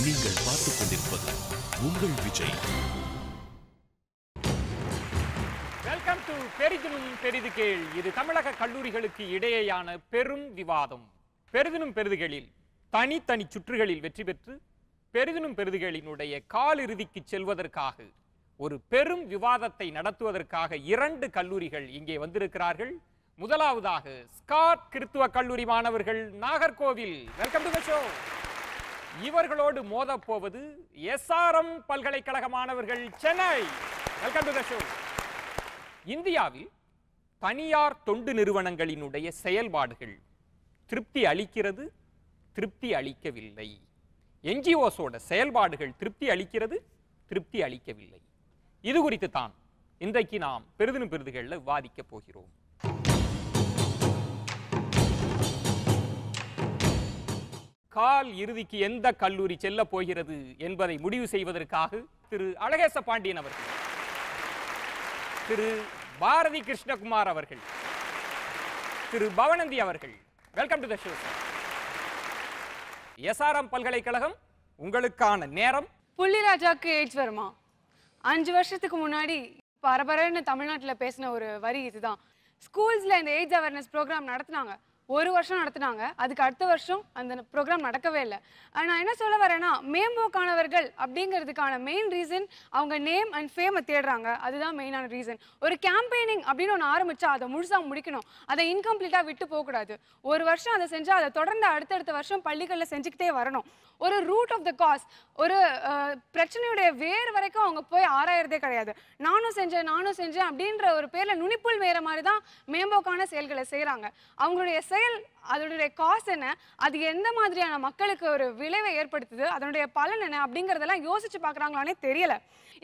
நீங்கள் பார்த்துக் கொண்டிருப்பது உங்கள் விஜய். வெல்கம் டு பெரிதினும் பெரிது கேள். இது தமிழக கல்லூரிகளுக்கு இடையேயான பெரும் விவாதம். பெரிதினும் பெரிதுகளில் தனித்தனி சுற்றுகளில் வெற்றி பெற்று பெரிதினும் பெரிதுகளினுடைய காலிறுதிக்கு செல்வதற்காக ஒரு பெரும் விவாதத்தை நடத்துவதற்காக 2 கல்லூரிகள் இங்கே வந்திருக்கிறார்கள். முதலாவதாக ஸ்காட் கிறித்துவ கல்லூரி மாணவர்கள் Nagercoil. Welcome to the show. இவர்களோடு மோதப் போவது SRM பல்கலைக்கழக மாணவர்கள் Chennai. Welcome to the show. இந்தியாவில் தனியார் தொண்டு நிறுவனங்களினுடைய செயல்பாடுகள் திருப்தி அளிக்கிறது, திருப்தி அளிக்கவில்லை. NGOஸோட செயல்பாடுகள் திருப்தி அளிக்கிறது, திருப்தி அளிக்கவில்லை. இது குறித்து தான் இன்றைக்கு நாம் பெரிதினும் பெரிதுகளில் விவாதிக்க போகிறோம். கால் இறுதிக்கு எந்த கல்லூரி செல்ல போகிறது என்பதை முடிவு செய்வதற்காக திரு அழகேச பாண்டியன் அவர்கள், திரு பாரதி கிருஷ்ணகுமார் அவர்கள், திரு பவனந்தி அவர்கள், welcome to the show. SRM பல்கலைக்கழகம், உங்களுக்கான நேரம். புள்ளிராஜாக்கு ஏஜ் வருமா? 5 வருஷத்துக்கு முன்னாடி பரபரன்னு தமிழ்நாட்டில் பேசின ஒரு வரி இதுதான். ஸ்கூல்ஸில் இந்த ஏஜ் அவேர்னஸ் ப்ரோக்ராம் நடத்துனாங்க. 1 வருஷம் நடத்துனாங்க. அதுக்கு அடுத்த வருஷம் அந்த ப்ரோக்ராம் நடக்கவே இல்லை. நான் என்ன சொல்ல வரேன்னா, மேம்போக்கானவர்கள் அப்படிங்கிறதுக்கான மெயின் ரீசன் அவங்க நேம் அண்ட் ஃபேமை தேடுறாங்க. அதுதான் மெயினான ரீசன். ஒரு கேம்பெயினிங் அப்படின்னு ஒன்று ஆரம்பிச்சா அதை முழுசாக முடிக்கணும். அதை இன்கம்ப்ளீட்டாக விட்டு போகக்கூடாது. 1 வருஷம் அதை செஞ்சால் அதை தொடர்ந்து அடுத்தடுத்த வருஷம் பள்ளிகளில் செஞ்சுக்கிட்டே வரணும். ஒரு ரூட் ஆஃப் த காஸ், ஒரு பிரச்சனையுடைய வேறு வரைக்கும் அவங்க போய் ஆராயறதே கிடையாது. நானும் செஞ்சேன் அப்படின்ற ஒரு பேரில் நுனிப்புள் வேற மாதிரி தான் மேம்போக்கான செயல்களை செய்கிறாங்க. அவங்களுடைய செயல், அதனுடைய காசு என்ன, அது எந்த மாதிரியான மக்களுக்கு ஒரு விளைவை ஏற்படுத்துது, அதனுடைய பலன் என்ன அப்படிங்கிறதெல்லாம் யோசிச்சு பார்க்குறாங்களானே தெரியல.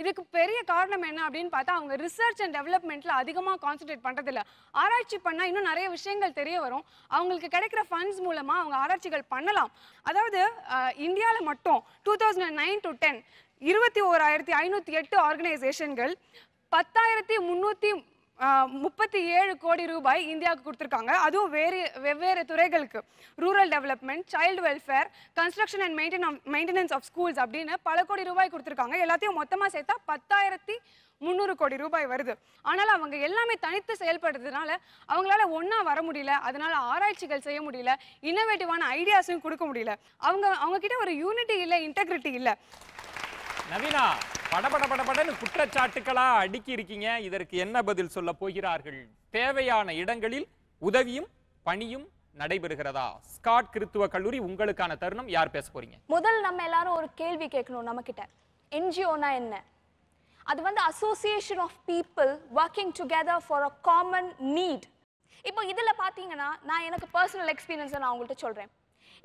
இதுக்கு பெரிய காரணம் என்ன அப்படின்னு பார்த்தா, அவங்க ரிசர்ச் அண்ட் டெவலப்மெண்ட்ல அதிகமாக கான்சென்ட்ரேட் பண்ணுறதில்ல. ஆராய்ச்சி பண்ணால் இன்னும் நிறைய விஷயங்கள் தெரிய வரும். அவங்களுக்கு கிடைக்கிற ஃபண்ட்ஸ் மூலமாக அவங்க ஆராய்ச்சிகள் பண்ணலாம். அதாவது இந்தியாவில் மட்டும் 2009 to 10 21,508 ஆர்கனைசேஷன்கள் 10,337 கோடி ரூபாய் இந்தியாவுக்கு கொடுத்துருக்காங்க. அதுவும் வெவ்வேறு துறைகளுக்கு, rural development, child welfare, construction and maintenance of schools அப்படின்னு பல கோடி ரூபாய் கொடுத்துருக்காங்க. எல்லாத்தையும் மொத்தமாக சேர்த்தா 10,300 கோடி ரூபாய் வருது. ஆனால் அவங்க எல்லாமே தனித்து செயல்படுறதுனால அவங்களால ஒன்றா வர முடியல. அதனால ஆராய்ச்சிகள் செய்ய முடியல, இன்னோவேட்டிவான ஐடியாஸும் கொடுக்க முடியல. அவங்க கிட்ட ஒரு யூனிட்டி இல்லை, இன்டெகிரிட்டி இல்லை. நவீனா, படபடன்னு குற்றச்சாட்டுக்களா அடுக்கி இருக்கீங்க. இதற்கு என்ன பதில் சொல்ல போகிறார்கள்? தேவையான இடங்களில் உதவியும் பணியும் நடைபெறுகிறதா? ஸ்காட் கிறித்துவ கல்லூரி, உங்களுக்கான தருணம். யார் பேச போறீங்க? முதல் நம்ம எல்லாரும் ஒரு கேள்வி கேட்கணும் நம்ம கிட்ட. NGOனா என்ன? அது வந்து association of people working together for a common need. இப்போ இதில் பார்த்தீங்கன்னா, நான் எனக்கு பர்சனல் எக்ஸ்பீரியன்ஸை நான் உங்கள்கிட்ட சொல்கிறேன்.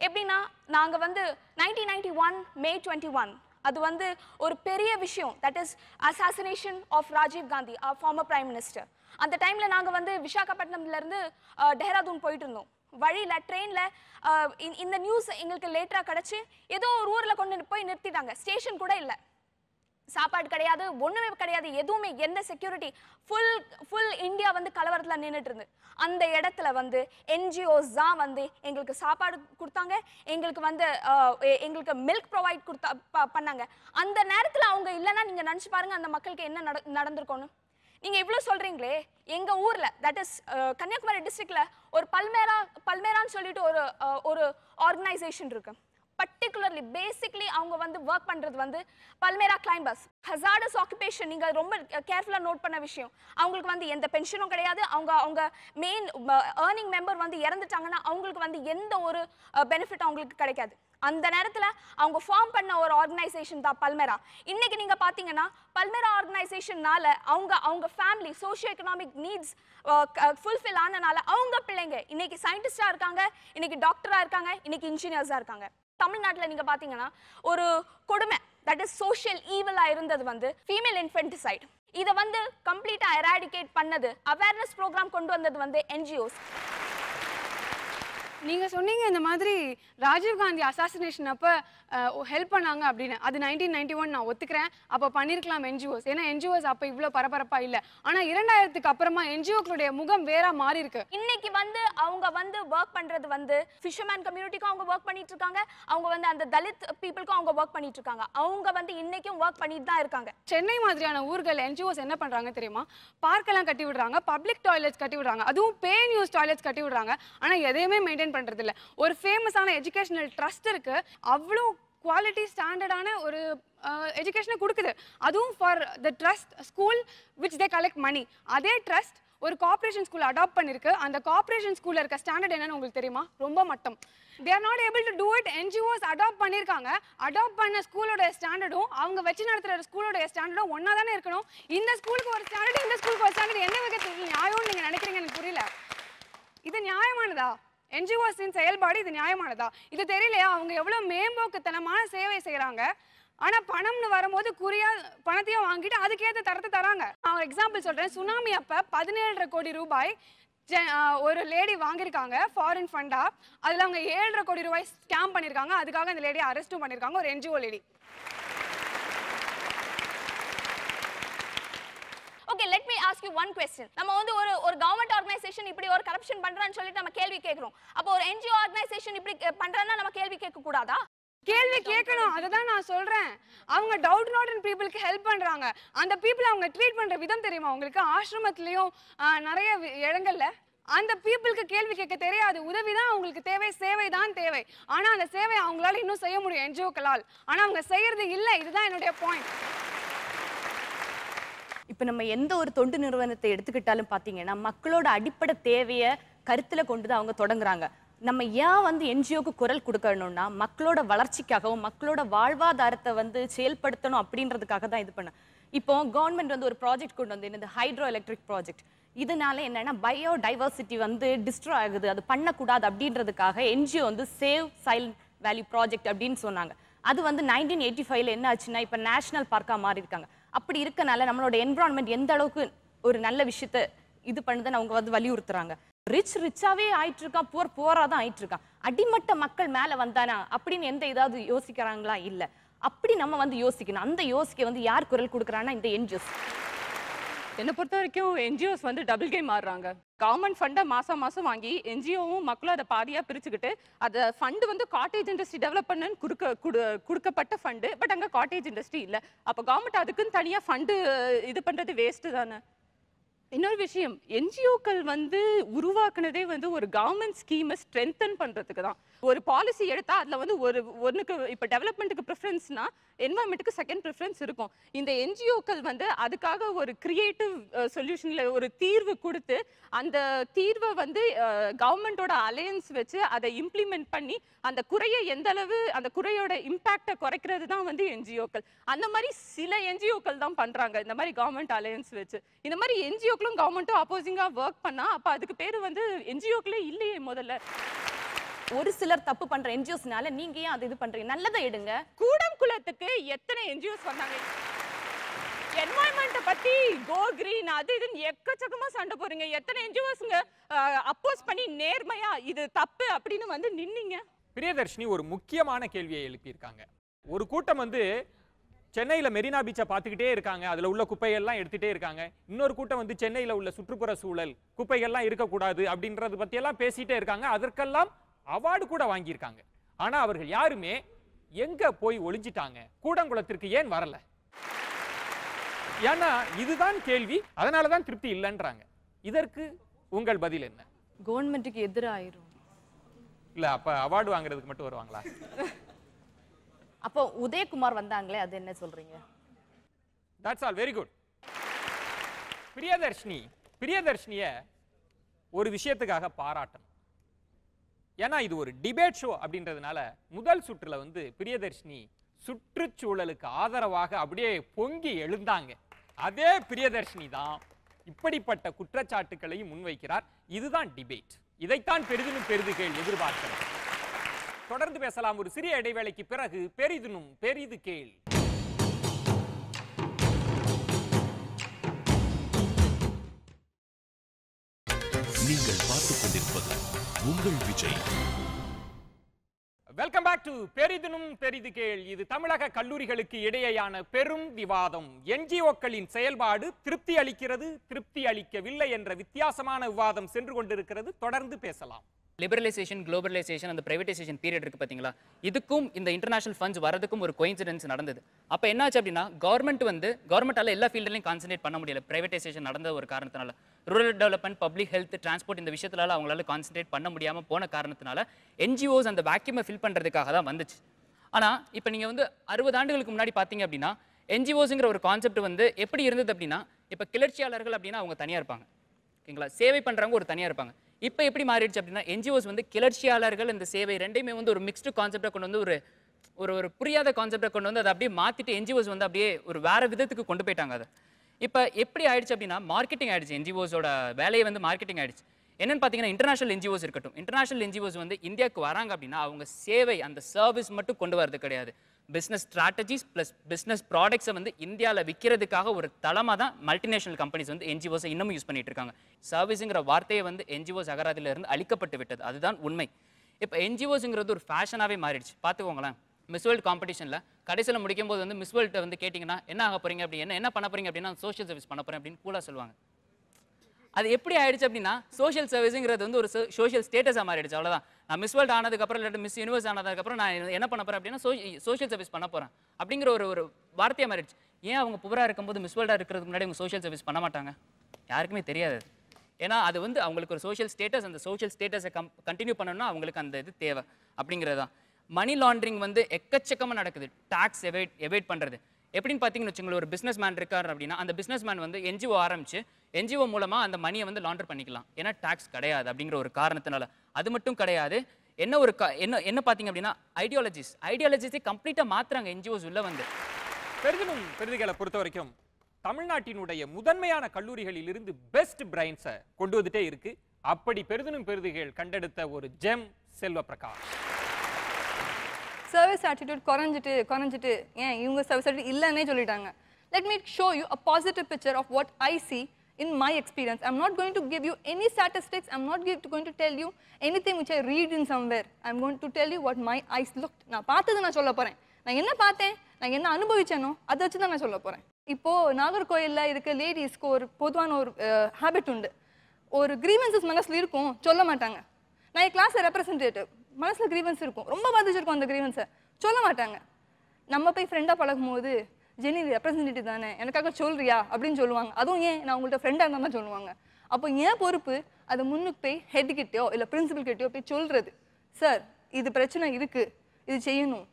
எப்படின்னா, நாங்கள் வந்து 1991 May 21 அது வந்து ஒரு பெரிய விஷயம். That is assassination of Rajiv Gandhi, former prime minister. அந்த டைமில் நாங்கள் வந்து விசாகப்பட்டினம்லேருந்து டெஹ்ராதூன் போயிட்டு இருந்தோம். வழியில் ட்ரெயினில் இந்த நியூஸ் எங்களுக்கு லேட்டராக கிடச்சி ஏதோ ஒரு ஊரில் கொண்டு போய் நிறுத்திட்டாங்க. ஸ்டேஷன் கூட இல்லை, சாப்பாடு கிடையாது, ஒன்றுமே கிடையாது, எதுவுமே, எந்த செக்யூரிட்டி, ஃபுல் இந்தியா வந்து கலவரத்தில் நின்றுட்டு இருந்து. அந்த இடத்துல வந்து NGOஸ் தான் வந்து எங்களுக்கு சாப்பாடு கொடுத்தாங்க, எங்களுக்கு மில்க் ப்ரொவைட் பண்ணாங்க. அந்த நேரத்தில் அவங்க இல்லைன்னா நீங்கள் நினச்சி பாருங்க அந்த மக்களுக்கு என்ன நடந்திருக்கணும். நீங்கள் இவ்வளோ சொல்கிறீங்களே, எங்கள் ஊரில், தட் இஸ் கன்னியாகுமரி டிஸ்ட்ரிக்டில் ஒரு பல்மேரான்னு சொல்லிட்டு ஒரு ஆர்கனைசேஷன் இருக்கு. பர்டிகுலர்லி பேசிக்லி அவங்க வந்து ஒர்க் பண்ணுறது வந்து பல்மேரா கிளைம்பர்ஸ். ஹசார்டஸ் ஆக்குபேஷன், நீங்கள் ரொம்ப கேர்ஃபுல்லாக நோட் பண்ண விஷயம். அவங்களுக்கு வந்து எந்த பென்ஷனும் கிடையாது. அவங்க மெயின் ஏர்னிங் மெம்பர் வந்து இறந்துட்டாங்கன்னா அவங்களுக்கு வந்து எந்த ஒரு பெனிஃபிட் அவங்களுக்கு கிடைக்காது. அந்த நேரத்தில் அவங்க ஃபார்ம் பண்ண ஒரு ஆர்கனைசேஷன் தான் பல்மேரா. இன்னைக்கு நீங்கள் பார்த்தீங்கன்னா பல்மேரா ஆர்கனைசேஷன்னால அவங்க family socio economic needs fulfil ஆனனால அவங்க பிள்ளைங்க இன்னைக்கு சயின்டிஸ்டாக இருக்காங்க, இன்னைக்கு டாக்டராக இருக்காங்க, இன்னைக்கு இன்ஜினியர்ஸாக இருக்காங்க. தமிழ்நாட்டில் நீங்கள் பார்த்தீங்கன்னா ஒரு கொடுமை, தட் இஸ் சோஷியல் ஈவலாக இருந்தது வந்து ஃபீமேல் இன்ஃபென்டிசைட். இதை வந்து கம்ப்ளீட்டாக எராடிகேட் பண்ணது, அவேர்னஸ் ப்ரோக்ராம் கொண்டு வந்தது வந்து NGOஸ். நீங்க சொன்னீங்க இந்த மாதிரி ராஜீவ் காந்தி அசாசினேஷன் அப்ப ஹெல்ப் பண்ணாங்க அப்படின்னு. அது 1991 நான் ஒத்துக்கிறேன். அப்ப பண்ணிருக்கலாம் NGOs. ஏன்னா NGOs அப்ப இவ்வளவு பரபரப்பா இல்ல. ஆனா 2000க்கு அப்புறமா NGOக்களுடைய முகம் வேற மாறி இருக்கு. இன்னைக்கு வந்து அவங்க வந்து வர்க் பண்றது வந்து ஃபிஷர்மேன் கம்யூனிட்டிக்கும் அவங்க வர்க் பண்ணிட்டு இருக்காங்க. அவங்க வந்து அந்த தலித் பீப்புளுக்கும் அவங்க வர்க் பண்ணிட்டு இருக்காங்க. அவங்க வந்து இன்னைக்கும் வர்க் பண்ணிட்டு தான் இருக்காங்க. சென்னை மாதிரியான ஊர்கள் NGOs என்ன பண்றாங்க தெரியுமா? பார்க்கெல்லாம் கட்டி விடுறாங்க, பப்ளிக் டாய்லெட்ஸ் கட்டி விடுறாங்க, அதுவும் பே நியூஸ் டாய்லெட்ஸ் கட்டி விடுறாங்க. ஆனா எதையுமே மெயின்டைன் பண்றது இல்ல. ஒரு ஃபேமஸான எஜுகேஷனல் ட்ரஸ்ட் இருக்கு, அவ்வளோ குவாலிட்டி ஸ்டாண்டர்டான ஒரு எஜுகேஷனை கொடுக்குது. அதுவும் for the trust school which they collect money. அதே ட்ரஸ்ட் ஒரு கார்ப்பரேஷன் ஸ்கூல் அடாப்ட் பண்ணிருக்கு. அந்த கார்ப்பரேஷன் ஸ்கூல்ல இருக்க ஸ்டாண்டர்ட் என்னன்னு உங்களுக்கு தெரியுமா? ரொம்ப மட்டம். they are not able to do it. NGOs adopt பண்ணிருக்காங்க. அடாப்ட் பண்ண ஸ்கூலோட ஸ்டாண்டர்டும் அவங்க வச்சு நடத்துற ஸ்கூலோட ஸ்டாண்டர்டும் ஒன்னா தானே இருக்கணும். இந்த ஸ்கூலுக்கு ஒரு ஸ்டாண்டர்ட், இந்த ஸ்கூலுக்கு ஒரு ஸ்டாண்டர்ட், எந்த விதத்தில் நியாயம்னு நீங்க நினைக்கிறீங்க? எனக்கு புரியல. இது நியாயமானதா? NGOஸின் செயல்பாடு இது நியாயமானதா? இது தெரியலையா? அவங்க எவ்வளவு மேம்போக்குத்தனமான சேவை செய்யறாங்க. ஆனா பணம்னு வரும்போது குறியா பணத்தையும் வாங்கிட்டு அதுக்கேற்ற தரத்தை தராங்க. நான் எக்ஸாம்பிள் சொல்றேன். சுனாமி அப்ப 17.5 கோடி ரூபாய் ஒரு லேடி வாங்கியிருக்காங்க ஃபாரின் ஃபண்டா. அதுல அவங்க 7.5 கோடி ரூபாய் ஸ்கேம் பண்ணிருக்காங்க. அதுக்காக அந்த லேடியை அரெஸ்டும் பண்ணிருக்காங்க, ஒரு NGO lady. Okay, let me ask you one question. நம்ம வந்து ஒரு கவர்மெண்ட் ஆர்கனைசேஷன் இப்படி ஒரு கரப்ஷன் பண்றான்னு சொல்லிட்டு நம்ம கேள்வி கேக்குறோம். அப்போ ஒரு NGO ஆர்கனைசேஷன் இப்படி பண்றான்னா நம்ம கேள்வி கேட்க கூடாதா? கேள்வி கேட்கணும். அதுதான் நான் சொல்றேன். அவங்க டவுட் நாட் பீப்புளுக்கு ஹெல்ப் பண்றாங்க. அந்த பீப்புள் அவங்க ட்ரீட் பண்ற விதம் தெரியுமா உங்களுக்கு? ஆசிரமத்திலயும் நிறைய இடங்கள்ல அந்த பீப்புளுக்கு கேள்வி கேட்க தெரியாது. உதவிதான் அவங்களுக்கு தேவை, சேவை தான் தேவை. ஆனா அந்த சேவை அவங்களால இன்னும் செய்ய முடியும் NGOக்களால். ஆனா அவங்க செய்யறது இல்லை. இதுதான் என்னுடைய பாயிண்ட். இப்போ நம்ம எந்த ஒரு தொண்டு நிறுவனத்தை எடுத்துக்கிட்டாலும் பார்த்தீங்கன்னா மக்களோட அடிப்படை தேவையை கருத்தில் கொண்டு தான் அவங்க தொடங்குறாங்க. நம்ம ஏன் வந்து NGOக்கு குரல் கொடுக்கணும்னா மக்களோட வளர்ச்சிக்காகவும் மக்களோட வாழ்வாதாரத்தை வந்து செயல்படுத்தணும் அப்படின்றதுக்காக தான் இது பண்ண. இப்போ கவர்மெண்ட் வந்து ஒரு ப்ராஜெக்ட் கொண்டு வந்து இந்த ஹைட்ரோ எலக்ட்ரிக் ப்ராஜெக்ட். இதனால என்னன்னா பயோடைவர்சிட்டி வந்து டிஸ்ட்ராய் ஆகுது, அது பண்ணக்கூடாது அப்படின்றதுக்காக NGO வந்து சேவ் சைல்ட் வேல்யூ ப்ராஜெக்ட் அப்படின்னு சொன்னாங்க. அது வந்து 1985 என்ன ஆச்சுன்னா இப்போ நேஷனல் பார்க்காக மாறி இருக்காங்க. அப்படி இருக்கனால நம்மளோட என்விரான்மெண்ட் எந்த அளவுக்கு ஒரு நல்ல விஷயத்த இது பண்ணுதுன்னு அவங்க வந்து வலியுறுத்துறாங்க. ரிச்சாவே ஆயிட்டு இருக்கான், போரா தான் ஆயிட்டு இருக்கான். அடிமட்ட மக்கள் மேல வந்தானா அப்படின்னு எந்த ஏதாவது யோசிக்கிறாங்களா? இல்ல. அப்படி நம்ம வந்து யோசிக்கணும். அந்த யோசிக்க வந்து யார் குரல் கொடுக்குறாங்கன்னா இந்த NGOs. என்னை பொறுத்த வரைக்கும் NGOs வந்து டபுள் கேம் ஆடுறாங்க. கவர்மெண்ட் ஃபண்டை மாதம் வாங்கி NGOவும் மக்களும் அதை பாதியாக பிரிச்சுக்கிட்டு அதை ஃபண்டு வந்து காட்டேஜ் இண்டஸ்ட்ரி டெவலப் பண்ணுன்னு கொடுக்கப்பட்ட ஃபண்டு. பட் அங்கே காட்டேஜ் இண்டஸ்ட்ரி இல்லை. அப்போ கவர்மெண்ட் அதுக்குன்னு தனியாக ஃபண்டு இது பண்ணுறது வேஸ்ட்டு தானே. இன்னொரு விஷயம், NGOக்கள் வந்து உருவாக்குனதே வந்து ஒரு கவர்மெண்ட் ஸ்கீமை ஸ்ட்ரென்தன் பண்ணுறதுக்கு தான். ஒரு பாலிசி எடுத்தால் அதில் வந்து ஒன்றுக்கு இப்போ டெவலப்மெண்ட்டுக்கு ப்ரிஃபரன்ஸ்னா என்வரன்மெண்ட்டுக்கு செகண்ட் ப்ரிஃபரன்ஸ் இருக்கும். இந்த NGOக்கள் வந்து அதுக்காக ஒரு கிரியேட்டிவ் சொல்யூஷனில் ஒரு தீர்வு கொடுத்து அந்த தீர்வை வந்து கவர்மெண்ட்டோட அலையன்ஸ் வச்சு அதை இம்ப்ளிமெண்ட் பண்ணி அந்த குறையை எந்த அளவு அந்த குறையோட இம்பேக்டை குறைக்கிறது தான் வந்து NGOக்கள். அந்த மாதிரி சில NGOக்கள் தான் பண்ணுறாங்க இந்த மாதிரி கவர்மெண்ட் அலையன்ஸ் வச்சு. இந்த மாதிரி NGOக்களும் கவர்மெண்ட்டும் அப்போசிங்காக ஒர்க் பண்ணால் அப்போ அதுக்கு பேர் வந்து NGOக்களே இல்லையே. முதல்ல ஒரு சிலர் தப்பு பண்ற NGOஸ்னால நீங்க ஏன் அது இது பண்றீங்க? நல்லதை எடுங்க. கூடங்குளத்துக்கு எத்தனை NGOs வந்தாங்க? என்வாயன்மெண்ட்டை பத்தி கோ கிரீன் அது இதுன்னு எக்கச்சக்கமா சண்டை போறீங்க. எத்தனை NGOஸ்ங்க அப்போஸ் பண்ணி நேர்மையா இது தப்பு அப்படின்னு வந்து நின்னீங்க? பிரியதர்ஷினி ஒரு முக்கியமான கேள்வியை எழுப்பியிருக்காங்க. ஒரு கூட்டம் வந்து சென்னையில் மெரினா பீச்சை பார்த்துக்கிட்டே இருக்காங்க, அதில் உள்ள குப்பைகள்லாம் எடுத்துகிட்டே இருக்காங்க. இன்னொரு கூட்டம் வந்து சென்னையில் உள்ள சுற்றுப்புற சூழல் குப்பைகள்லாம் இருக்கக்கூடாது அப்படின்றது பற்றியெல்லாம் பேசிகிட்டே இருக்காங்க. அதற்கெல்லாம் அவார்டு கூட வாங்கியிருக்காங்க. ஆனால் அவர்கள் யாருமே எங்கே போய் ஒளிஞ்சிட்டாங்க, கூடங்குளத்திற்கு ஏன் வரல? ஏன்னா இதுதான் கேள்வி. அதனால தான் திருப்தி இல்லைன்றாங்க. இதற்கு உங்கள் பதில் என்ன? கவர்மெண்ட்டுக்கு எதிராயிரும். இல்லை, அப்போ அவார்டு வாங்குறதுக்கு மட்டும் வருவாங்களா? அப்போ உதயகுமார் வந்தாங்களே, அது என்ன சொல்றீங்க? That's all very good. பிரியதர்ஷினிய ஒரு விஷயத்துக்காக பாராட்டணும். ஏன்னா இது ஒரு டிபேட் ஷோ அப்படின்றதுனால முதல் சுற்றுல வந்து பிரியதர்ஷினி சுற்றுச்சூழலுக்கு ஆதரவாக அப்படியே பொங்கி எழுந்தாங்க. அதே பிரியதர்ஷினி தான் இப்படிப்பட்ட குற்றச்சாட்டுகளையும் முன்வைக்கிறார். இதுதான் டிபேட். இதைத்தான் பெரிதினும் பெரிதுகேள் எதிர்பார்க்கிறது. தொடர்ந்து பேசலாம் ஒரு சிறிய இடைவேளைக்கு பிறகு. பெரிதினும் பெரிது கேள். நீங்கள் பார்த்துக் கொண்டிருப்பது உங்கள் விஜய். வெல்கம் பேக் டு பெரிதினும் பெரிது கேள். இது தமிழக கல்லூரிகளுக்கு இடையேயான பெரும் விவாதம். என்ஜிஓக்களின் செயல்பாடு திருப்தி அளிக்கிறது, திருப்தி அளிக்கவில்லை என்ற வித்தியாசமான விவாதம் சென்று கொண்டிருக்கிறது. தொடர்ந்து பேசலாம். லிபரலைசேஷன், குளோபலைசேஷன், அந்த பிரைவேடைசேஷன் பீரியட் இருக்கு பார்த்தீங்களா, இதுக்கும் இந்த இன்டர்நேஷனல் ஃபண்ட்ஸ் வரதுக்கும் ஒரு கோயின்சிடென்ஸ் நடந்தது. அப்போ என்னாச்சு அப்படின்னா, கவர்மெண்ட்டால எல்லா ஃபீல்ட்லையும் கான்சன்ட்ரேட் பண்ண முடியல. பிரைவேடைசேஷன் நடந்த ஒரு காரணத்தினால, rural development, public health, transport இந்த விஷயத்தினால அவங்களால கான்சன்ட்ரேட் பண்ண முடியாமல் போன காரணத்தினால என்ஜிஓஸ் அந்த வேக்யூமை ஃபில் பண்ணுறதுக்காக தான் வந்துச்சு. ஆனால் இப்போ நீங்கள் வந்து 60 ஆண்டுகளுக்கு முன்னாடி பார்த்தீங்க அப்படின்னா, என்ஜிஓஸுங்கிற ஒரு கான்செப்ட் வந்து எப்படி இருந்தது அப்படின்னா, இப்போ கிளர்ச்சியாளர்கள் அப்படின்னா அவங்க தனியாக இருப்பாங்க, ஓகேங்களா, சேவை பண்ணுறவங்க ஒரு தனியாக இருப்பாங்க. இப்போ எப்படி மாறிடுச்சு அப்படின்னா, என்ஜிஓஸ் வந்து கிளர்ச்சியாளர்கள் இந்த சேவை ரெண்டையுமே வந்து ஒரு மிக்ஸ்டு கான்செப்டை கொண்டு வந்து ஒரு புரியாத கான்செப்டை கொண்டு வந்து அதை அப்படியே மாற்றிட்டு என்ஜிஓஸ் வந்து அப்படியே ஒரு வேறு விதத்துக்கு கொண்டு போயிட்டாங்க. அதை இப்போ எப்படி ஆயிடுச்சு அப்படின்னா, மார்க்கெட்டிங் ஆயிடுச்சு. என்ஜிஓஸோட வேலையை வந்து மார்க்கெட்டிங் ஆயிடுச்சு. என்னன்னு பார்த்தீங்கன்னா, இன்டர்நேஷனல் என்ஜிஓஸ் இருக்கட்டும், இன்டர்நேஷனல் என்ஜிஓஸ் வந்து இந்தியாவுக்கு வராங்க அப்படின்னா அவங்க சேவை, அந்த சர்வீஸ் மட்டும் கொண்டு வரது கிடையாது. பிஸ்னஸ் ஸ்ட்ராட்டஜிஸ் ப்ளஸ் பிஸ்னஸ் ப்ராடக்ட்ஸை வந்து இந்தியாவில் விற்கிறதுக்காக ஒரு தளமாக தான் மல்டிநேஷனல் கம்பெனிஸ் வந்து என்ஜிஓஸை இன்னமும் யூஸ் பண்ணிட்டு இருக்காங்க. சர்வீஸுங்கிற வார்த்தையை வந்து என்ஜிஓஸ் அகராதியிலிருந்து அழிக்கப்பட்டு விட்டது. அதுதான் உண்மை. இப்போ என்ஜிஓஸுங்கிறது ஒரு ஃபேஷனாகவே மாறிடுச்சு. பார்த்துக்கோங்களேன், மிஸ் வேர்ல்டு காம்படிஷனில் கடைசியில் முடிக்கும் போது வந்து மிஸ் வேர்ல்ட்டை வந்து கேட்டிங்கன்னா என்ன ஆக போகிறீங்க அப்படி, என்ன பண்ண போகிறீங்க அப்படின்னா சோஷியல் சர்வீஸ் பண்ண போகிறேன் அப்படின்னு கூலாக சொல்லுவாங்க. அது எப்படி ஆயிடுச்சு அப்படின்னா, சோஷியல் சர்வீஸுங்கிறது வந்து ஒரு சோஷியல் ஸ்டேட்டஸாக மாறிடுச்சு. அவ்வளோதான். நான் மிஸ் வேர்ல்டு ஆனதுக்கப்புறம் இல்லாட்டி மிஸ் யூனிவர்ஸ் ஆனதுக்கப்புறம் நான் என்ன பண்ண போகிறேன் அப்படின்னா சோஷியல் சர்வீஸ் பண்ண போகிறேன் அப்படிங்கிற ஒரு வார்த்தையாக மாறிடுச்சு. ஏன் அவங்க புவராக இருக்கும்போது மிஸ் வேர்ல்டாக இருக்கிறதுக்கு முன்னாடி அவங்க சோஷியல் சர்வீஸ் பண்ண மாட்டாங்க? யாருக்குமே தெரியாது. ஏன்னா அது வந்து அவங்களுக்கு ஒரு சோஷியல் ஸ்டேட்டஸ், அந்த சோஷியல் ஸ்டேட்டஸை கண்டினியூ பண்ணணும்னா அவங்களுக்கு அந்த இது தேவை அப்படிங்கிறது தான். மணி லாண்ட்ரிங் வந்து எக்கச்சக்கமாக நடக்குது. டாக்ஸ் எவைட் பண்ணுறது எப்படின்னு பார்த்தீங்கன்னு வச்சுங்களேன், ஒரு பிஸ்னஸ் மேன் இருக்கார் அப்படின்னா அந்த பிஸ்னஸ் மேன் வந்து என்ஜிஓ ஆரம்பிச்சு என்ஜிஓ மூலமாக அந்த மணியை வந்து லாண்டர் பண்ணிக்கலாம். ஏன்னா டாக்ஸ் கிடையாது அப்படிங்கிற ஒரு காரணத்தினால. அது மட்டும் கிடையாது, என்ன பார்த்தீங்க அப்படின்னா ஐடியாலஜிஸை கம்ப்ளீட்டாக மாற்றுறாங்க என்ஜிஓஸ் உள்ள வந்து. பெரிதினும் பெரிதுகளை பொறுத்த வரைக்கும் தமிழ்நாட்டினுடைய முதன்மையான கல்லூரிகளில் இருந்து பெஸ்ட் பிரைன்ஸை கொண்டு வந்துட்டே இருக்கு. அப்படி பெரிதினும் பெரிதுகள் கண்டெடுத்த ஒரு ஜெம் செல்வ பிரகாஷ். சர்வீஸ் ஆட்டிடியூட் குறைஞ்சிட்டு ஏன் இவங்க சர்வீஸ் ஆட்டிடியூட் இல்லைன்னே சொல்லிட்டாங்க. Let me show you a positive picture of what I see in my experience. I'm not going to give you any statistics. I'm not going to tell you anything which I read in somewhere. I'm going to tell you what my eyes looked. நான் பார்த்தது நான் சொல்ல போகிறேன். நான் என்ன பார்த்தேன், நான் என்ன அனுபவிச்சேனோ அதை வச்சு தான் நான் சொல்ல போகிறேன். இப்போது நாகர்கோயிலில் இருக்க லேடிஸ்க்கு ஒரு பொதுவான ஒரு ஹேபிட் உண்டு. ஒரு கிரீவன்சஸ் மனசில் இருக்கும், சொல்ல மாட்டாங்க. நான் என் கிளாஸ் ரெப்ரசன்டேட்டிவ், மனசில் கிரீவன்ஸ் இருக்கும், ரொம்ப பாதிச்சிருக்கும் அந்த கிரீவன்ஸை, சொல்ல மாட்டாங்க. நம்ம போய் ஃப்ரெண்டாக பழகும் போது, ஜெனி ரெப்ரசன்டேட்டிவ் தானே, எனக்காக சொல்றியா அப்படின்னு சொல்லுவாங்க. அதுவும் ஏன் நான் உங்கள்கிட்ட ஃப்ரெண்டாக இருந்தால் தான் சொல்லுவாங்க. அப்போ ஏன் பொறுப்பு அதை முன்னுக்கு போய் ஹெட் கிட்டேயோ இல்லை பிரின்சிபல் கிட்டேயோ போய் சொல்கிறது, சார் இது பிரச்சனை இருக்குது, இது செய்யணும்,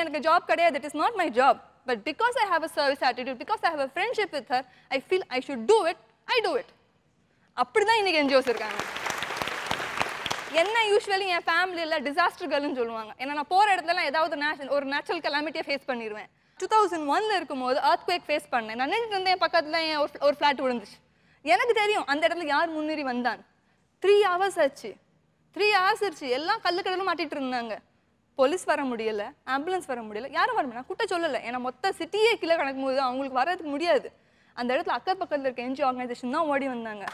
எனக்கு ஜாப் கிடையாது, it is not my job, but because I have a service attitude, because I have a friendship with her, I feel I should do it, I do it. அப்படி தான் இன்றைக்கி என்ஜிஓஸ் இருக்காங்க. என்ன யூஸ்வலி என் ஃபேமிலியில் disaster கேர்ள்னு சொல்லுவாங்க. ஏன்னா நான் போகிற இடத்துலலாம் ஏதாவது ஒரு நேச்சுரல் கலாமிட்டியை ஃபேஸ் பண்ணிடுவேன். 2001 இருக்கும்போது earthquake ஃபேஸ் பண்ணேன். நான் நின்றுட்டு இருந்தேன், பக்கத்தில் ஒரு ஃப்ளாட் விழுந்துச்சு. எனக்கு தெரியும் அந்த இடத்துல யார் முன்னேறி வந்தான். 3 hours ஆச்சு, எல்லாம் கல்லுக்கடலும் மாட்டிட்டு இருந்தாங்க. போலீஸ் வர முடியலை, ஆம்புலன்ஸ் வர முடியலை, யாரும் வர முடியல. கூட்ட சொல்லலை, ஏன்னா மொத்த சிட்டியே கீழே கிடக்கும் போது அவங்களுக்கு வர்றதுக்கு முடியாது. அந்த இடத்துல அக்கம் பக்கத்தில் இருக்க என்ஜிஓ ஆர்கனைசேஷன் தான் ஓடி வந்தாங்க.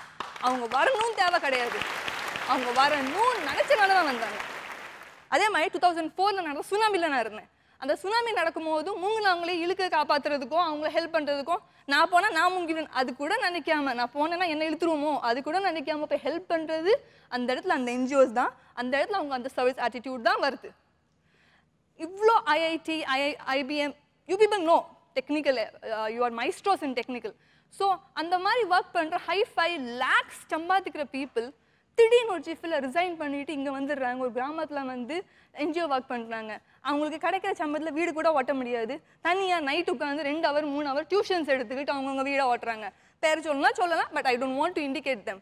அவங்க வரணும் தேவை கிடையாது, அவங்க வரணும்னு நினச்சனால தான் வந்தாங்க. அதே மாதிரி 2004 நடந்த சுனாமியில் நான் இருந்தேன். அந்த சுனாமி நடக்கும்போது மூங்கினவங்களே இழுக்க காப்பாற்றுறதுக்கும் அவங்கள ஹெல்ப் பண்ணுறதுக்கும் நான் போனால் நான் முங்கிடுவேன் அது கூட நினைக்காம, நான் போனேன்னா என்ன இழுத்துருவோமோ அது கூட நினைக்காம போய் ஹெல்ப் பண்ணுறது அந்த இடத்துல அந்த என்ஜிஓஸ் தான். அந்த இடத்துல அவங்க அந்த சர்வீஸ் ஆட்டிடியூட் தான் வருது. இவ்வளோ IIT, IBM, you people know technical, you are maestros in technical. So அந்த மாதிரி ஒர்க் பண்ணுற ஹை-ஃபை லேக்ஸ் சம்பாதிக்கிற பீப்புள் திடீர்னு ஒரு ஜிஃபில் ரிசைன் பண்ணிவிட்டு இங்கே வந்துடுறாங்க. ஒரு கிராமத்தில் வந்து என்ஜிஓ ஒர்க் பண்ணுறாங்க. அவங்களுக்கு கிடைக்கிற சம்பளத்தில் வீடு கூட ஓட்ட முடியாது. தனியாக நைட் உட்காந்து 2 hour 3 hour டியூஷன்ஸ் எடுத்துக்கிட்டு அவங்கவுங்க வீடை ஓட்டுறாங்க. பேர் சொல்லலாம், but I don't want to indicate them.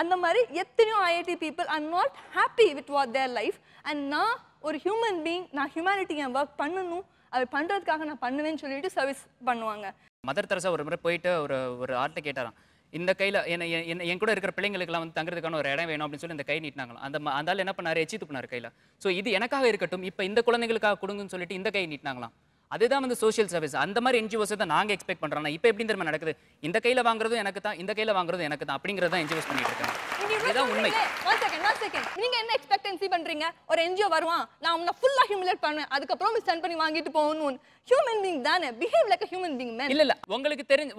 அந்த மாதிரி எத்தனையோ IIT people are not happy with what their life. And நான் ஒரு ஹியூமன் பீயிங், நான் ஹியூமனிட்டி என் ஒர்க் பண்ணணும், அது பண்ணுறதுக்காக நான் பண்ணுவேன்னு சொல்லிட்டு சர்வீஸ் பண்ணுவாங்க. மதர் தெரசா ஒரு முறை போயிட்டு ஒரு ஆர்ட்டை கேட்டாராம், இந்த கையில் என் கூட இருக்கிற பிள்ளைங்களுக்குலாம் வந்து தங்குறதுக்கான ஒரு இடம் வேணும் அப்படின்னு சொல்லி இந்த கை நீட்டினாங்களாம். அந்த ஆள் என்ன பண்ணார், எச்சி துப்புனார் கையில். ஸோ இது எனக்காக இருக்கட்டும், இப்போ இந்த குழந்தைங்களுக்காக கொடுங்கன்னு சொல்லிட்டு இந்த கை நீட்டினாங்களாம். அதுதான் வந்து சோஷியல் சர்வீஸ். அந்த மாதிரி என்ஜிஓஸ் தான் நாங்கள் எக்ஸ்பெக்ட் பண்ணுறோம். இப்போ எப்படி தெரியுமா நடக்குது, இந்த கையில் வாங்குறதும் எனக்கு தான், இந்த கையில் வாங்குறதும் எனக்கு தான் அப்படிங்கிறது தான் என்ஜிஓஸ் பண்ணிட்டு இருக்காங்க. இதுதான் உண்மை. நீங்க என்ன எக்ஸ்பெக்டன்சி பண்றீங்க? ஒரு என்ஜிஓ வருவான், நான் உன்னை ஃபுல்லா ஹியூமிலேட் பண்ணுவேன், அதுக்கப்புறம் சென்ட் பண்ணி வாங்கிட்டு போகணும். ஹியூமன் பீயிங் தானே, behave like a human being man. இல்ல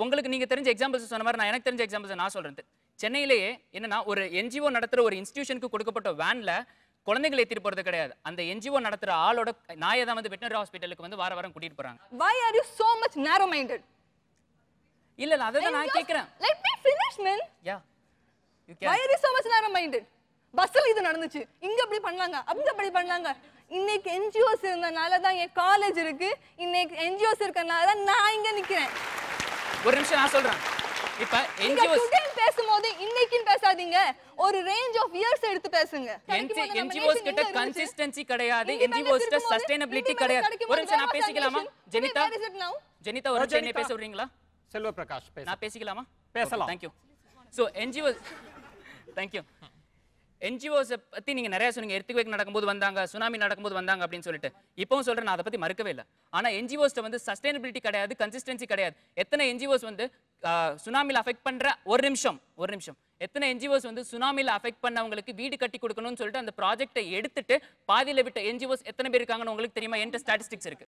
உங்களுக்கு நீங்க தெரிஞ்ச எக்ஸாம்பிள்ஸ் சொன்ன மாதிரி நான் எனக்கு தெரிஞ்ச எக்ஸாம்பிள்ஸ் நான் சொல்றேன். சென்னையிலேயே என்னன்னா ஒரு என்ஜிஓ நடத்துற ஒரு இன்ஸ்டிடியூஷனுக்கு கொடுக்கப்பட்ட வேன்ல குழந்தைகளை ஏத்திட்டு போறது கிடையாது. அந்த என்ஜிஓ நடத்துற ஆளோட நாயை தான் வந்து வெட்டனரி ஹாஸ்பிடலுக்கு வந்து வாரம் கூட்டிட்டு போறாங்க. Why are you so much narrow minded? இல்ல அதான் நான் கேக்குறேன். Let me finish, man. Yeah. You can. Why are you so much narrow minded? பஸ்ல இது நடந்துச்சு, இங்க அப்படி பண்ணாங்க, அங்க அப்படி பண்ணாங்க. இன்னைக்கு என்ஜிஓஸ் இருந்தனால தான் என் காலேஜ் இருக்கு, இன்னைக்கு என்ஜிஓஸ் இருக்கனால தான் நான் இங்க நிக்கிறேன். ஒரு நிமிஷம் நான் சொல்றேன். இப்ப என்ஜிஓஸ் பேசும்போது இன்னைக்குன்னு பேசாதீங்க, ஒரு ரேஞ்ச் ஆஃப் இயர்ஸ் எடுத்து பேசுங்க. என்ஜிஓஸ் கிட்ட கன்சிஸ்டன்சி கிடையாது, என்ஜிஓஸ் கிட்ட சஸ்டைனபிலிட்டி கிடையாது. ஒரு நிமிஷம் நான் பேசிக்கலாமா? ஜெனிதா ஒரு நிமிஷம் பேச விடுறீங்களா? செல்வ பிரகாஷ் பேச. நான் பேசிக்கலாமா? பேசலாம். Thank you. So NGOs Thank you. NGOs பத்தி நீங்க நிறைய சொன்னீங்க. எர்த்குவேக் நடக்கும்போது வந்தாங்க, சுனாமி நடக்கும்போது வந்தாங்க அப்படின்னு சொல்லிட்டு. இப்பவும் சொல்றேன், நான் அதை பத்தி மறுக்கவே இல்லை. ஆனா NGOs வந்து சஸ்டைனபிலிட்டி கிடையாது, கன்சிஸ்டன்சி கிடையாது. எத்தனை NGOs வந்து சுனாமில அஃபெக்ட் பண்ற ஒரு நிமிஷம் எத்தனை NGOs வந்து சுனாமில அஃபெக்ட் பண்ணவங்களுக்கு வீடு கட்டி கொடுக்கணும்னு சொல்லிட்டு அந்த ப்ராஜெக்ட்டை எடுத்துட்டு பாதியில விட்ட NGOs எத்தனை பேர் இருக்காங்கன்னு உங்களுக்கு தெரியுமா? என்கிட்ட ஸ்டாட்டிஸ்டிக்ஸ் இருக்கு.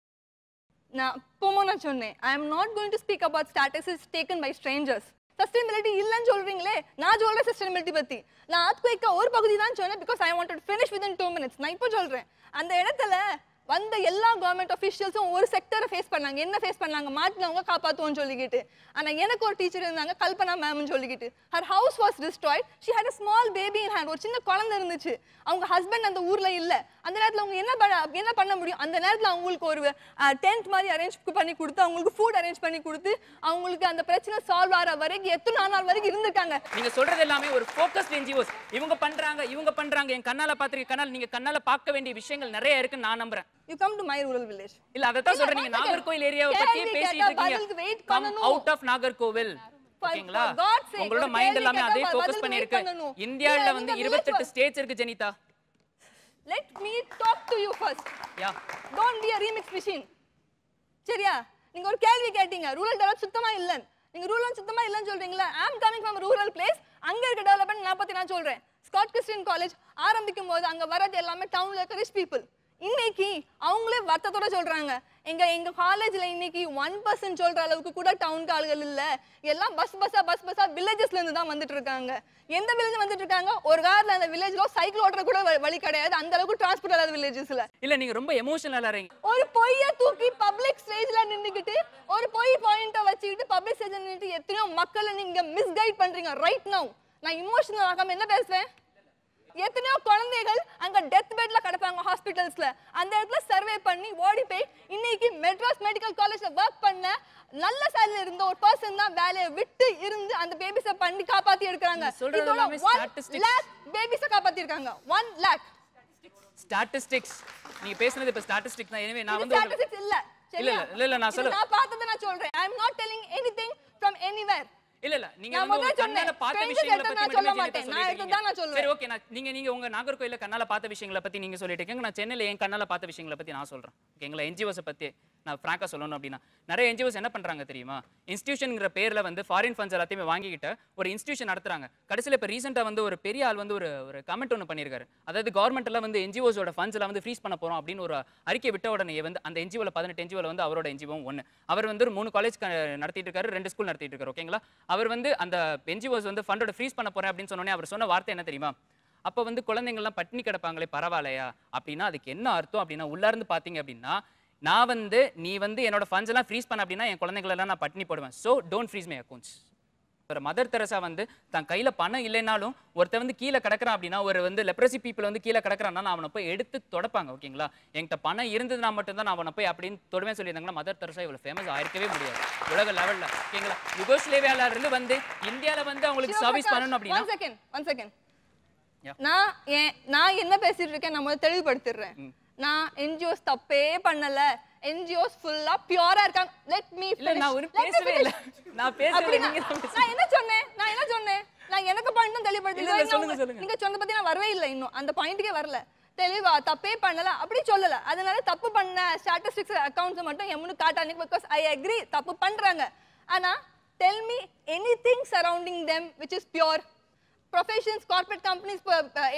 நான் போமோனா சொன்னேன், I am not going to speak about statistics taken by strangers. Sustainability இல்லன்னு சொல்றீங்களே, நான் சொல்றேன் sustainability பத்தி. நான் earthquake ஒரு பகுதி தான் சொன்னேன் because I wanted to finish within 2 minutes. நான் இப்போ சொல்றேன், அந்த இடத்துல வந்த எல்லா கவர்மெண்ட் அஃபிஷியல்ஸும் ஒரு செக்டரை ஃபேஸ் பண்ணாங்க. என்ன ஃபேஸ் பண்ணாங்க? மாட்டினவங்க காப்பாற்றுவோன்னு சொல்லிக்கிட்டு. ஆனால் எனக்கு ஒரு டீச்சர் இருந்தாங்க, கல்பனா மேம்னு சொல்லிக்கிட்டு. Her house was destroyed, she had a small baby in hand. ஒரு சின்ன குழந்தை இருந்துச்சு, அவங்க ஹஸ்பண்ட் அந்த ஊரில் இல்லை. அந்த நேரத்தில் அவங்க என்ன பண்ண முடியும்? அந்த நேரத்தில் அவங்களுக்கு ஒரு டென்ட் மாதிரி அரேஞ்ச் பண்ணி கொடுத்து, அவங்களுக்கு ஃபுட் அரேஞ்ச் பண்ணி கொடுத்து, அவங்களுக்கு அந்த பிரச்சனை சால்வ் ஆகிற வரைக்கும் எத்தனை நாள் வரைக்கும் இருந்திருக்காங்க. நீங்க சொல்றது எல்லாமே ஒரு ஃபோக்கஸ்ட் NGOs. இவங்க பண்றாங்க, என் கண்ணால பாத்துருக்க நீங்க கண்ணால பார்க்க வேண்டிய விஷயங்கள் நிறைய இருக்குன்னு நான் நம்புறேன். You come to my rural village. இல்ல அததான் சொல்றேன், நீங்க நாகர்கோவில் ஏரியாவை பத்தி பேசிட்டு இருக்கீங்க. Come out of Nagercoil. ஓகேங்களா? உங்களோட மைண்ட் எல்லாமே அதே ஃபோக்கஸ் பண்ணிருக்கு. இந்தியால வந்து 28 ஸ்டேட்ஸ் இருக்கு Jenitha. Let me talk to you first. Yeah. Don't be a remix machine. சரியா? நீங்க ஒரு கேள்வி கேட்டீங்க, ரூரல் டெவலப் சுத்தமா இல்ல. நீங்க ரூரல் சுத்தமா இல்லன்னு சொல்றீங்களா? I am coming from a rural place. அங்க இருக்க டெவலப்மென்ட் நான் பத்தி நான் சொல்றேன். ஸ்காட் கிறிஸ்டியன் காலேஜ் ஆரம்பிக்கும் போது அங்க வரது எல்லாமே டவுன்ல இருக்க ரிச் பீப்புள். இன்னைக்கு அவங்களே வருத்தத்தோட சொல்றாங்க, எங்க காலேஜ்ல இன்னைக்கு 1% சொல்ற அளவுக்கு கூட டவுன் ஆளுகள் இல்ல, எல்லாம் பஸ்ஸா வில்லேஜஸ்ல இருந்து தான் வந்துட்டு இருக்காங்க. எந்த வில்லேஜ் வந்துட்டு இருக்காங்க? ஒரு கார்ல அந்த வில்லேஜ்ல சைக்கிள் ஓட்டுற கூட வழி கிடையாது, அந்த அளவுக்கு டிரான்ஸ்போர்ட் இல்லாத வில்லேஜஸ்ல. இல்ல நீங்க ரொம்ப எமோஷனலா இருக்கீங்க. ஒரு பொய்ய தூக்கி பப்ளிக் ஸ்டேஜ்ல நின்னுக்கிட்டு, ஒரு பொய் பாயிண்ட வச்சிட்டு பப்ளிக் ஸ்டேஜ்ல நின்னுட்டு எத்தனையோ மக்களை நீங்க மிஸ்கைட் பண்றீங்க. ரைட் நவ நான் எமோஷனல் ஆகாம என்ன பேசுறேன்? எத்தனையோ குழந்தைகள் அங்க டெத் பெட்ல கிடப்பாங்க ஹாஸ்பிட்டல்ஸ்ல. அந்த இடத்துல சர்வே பண்ணி ஓடி போய் இன்னைக்கு மெட்ராஸ் மெடிக்கல் காலேஜ்ல வர்க் பண்ண நல்ல சேலரி இருந்த ஒரு பர்சன் தான் வேலையை விட்டு இருந்து அந்த பேபிஸை பண்ணி காப்பாத்தி எடுக்கிறாங்க. 1 lakh பேபிஸை காப்பாத்தி இருக்காங்க. 1 lakh ஸ்டாட்டிஸ்டிக்ஸ். நீங்க பேசுனது இப்ப ஸ்டாட்டிஸ்டிக்ஸ் தான். எனவே நான் வந்து ஸ்டாட்டிஸ்டிக்ஸ் இல்ல. இல்ல நான் சொல்றேன், நான் பார்த்தத நான் சொல்றேன். I am not telling anything from anywhere. இல்ல நீங்க வந்து கண்ணால பார்த்த விஷயங்களை பத்தி சொல்ல மாட்டேன். நான் இதுதான் நான் சொல்றேன். சரி ஓகே, நீங்க உங்க நாகர்கோயில்ல கண்ணால பார்த்த விஷயங்களை பத்தி நீங்க சொல்லிட்டு இருக்கீங்க. நான் சென்னையில என் கண்ணால பார்த்த விஷயங்களை பத்தி நான் சொல்றேன். ஓகேங்களா? NGOs பத்தி நான் ஃப்ராங்கா சொல்லணும் அப்படின்னா, நிறைய NGOs என்ன பண்றாங்க தெரியுமா? இன்ஸ்டிடியூஷன்ங்கிற பேர்ல வந்து ஃபாரின் ஃபண்ட்ஸ் எல்லாத்தையுமே வாங்கிக்கிட்டு ஒரு இன்ஸ்டிடியூஷன் நடத்துறாங்க. கடைசியில இப்ப ரீசெண்டா வந்து ஒரு பெரிய ஆள் வந்து ஒரு கமெண்ட் ஒன்று பண்ணியிருக்காரு. அதாவது கவர்மெண்ட் எல்லாம் வந்து NGOஸோட ஃபண்ட்ஸ் எல்லாம் வந்து ஃப்ரீஸ் பண்ண போறோம் அப்படின்னு ஒரு அறிக்கை விட்ட உடனே வந்து அந்த NGOல 18 NGOல வந்து அவரோட NGO ஒன்று. அவர் வந்து 3 காலேஜ் நடத்திட்டு இருக்காரு, 2 ஸ்கூல் நடத்திட்டு இருக்காரு. ஓகேங்களா? அவர் வந்து அந்த NGOs வந்து ஃபண்டோட ஃப்ரீஸ் பண்ண போறேன் அப்படின்னு சொன்னோடனே அவர் சொன்ன வார்த்தை என்ன தெரியுமா? அப்ப வந்து குழந்தைங்கள்லாம் பட்டினி கிடப்பாங்களே பரவாயில்லையா அப்படின்னா அதுக்கு என்ன அர்த்தம் அப்படின்னா, உள்ள இருந்து பாத்தீங்க அப்படின்னா, நான் வந்து நீ வந்து என்னோட ஃபண்ட்ஸ் எல்லாம் ஃப்ரீஸ் பண்ண அப்படின்னா என் குழந்தைங்களெல்லாம் நான் பட்டினி போடுவேன். So don't freeze my accounts. ஒரு மதர் தெரசா வந்து தன் கையில பணம் இல்லைனாலும் ஒருத்தர் வந்து கீழே கிடக்குறான் அப்படின்னா, ஒரு வந்து லெப்ரசி பீப்புள் வந்து கீழே கிடக்குறான்னா நான் அவனை போய் எடுத்து தொடப்பாங்க. ஓகேங்களா? என்கிட்ட பணம் இருந்ததுனா மட்டும்தான் நான் அவனை போய் அப்படின்னு தொடுவேன் சொல்லியிருந்தாங்கன்னா மதர் தெரசா இவ்வளவு ஃபேமஸ் ஆயிருக்கவே முடியாது உலக லெவல்ல. ஓகேங்களா? யுகோஸ்லேவியால இருந்து வந்து இந்தியால வந்து அவங்களுக்கு சர்வீஸ் பண்ணணும் அப்படின்னா. ஒன் செகண்ட் நான் என்ன பேசிட்டு இருக்கேன் நான் முதல்ல தெளிவுபடுத்திடுறேன். நான் NGOs தப்பே பண்ணல. NGOs ஃபுல்லா பியூரா இருக்காங்க. லெட் மீ இல்ல நான் ஒரு பேசவே இல்ல. நான் பேசவே நீங்க நான் என்ன சொன்னேன் நான் எனக்கு பாயிண்ட் தான் தெளிவுபடுத்திட்டேன். நீங்க சொன்ன பத்தி நான் வரவே இல்ல, இன்னும் அந்த பாயிண்ட்க்கே வரல. தெளிவா தப்பே பண்ணல அப்படி சொல்லல. அதனால தப்பு பண்ண ஸ்டாட்டிஸ்டிக்ஸ் அக்கவுண்ட்ஸ் மட்டும் எம்னு காட்டானீங்க பிகாஸ் ஐ அக்ரி தப்பு பண்றாங்க. ஆனா tell me anything surrounding them which is pure. Professions, corporate companies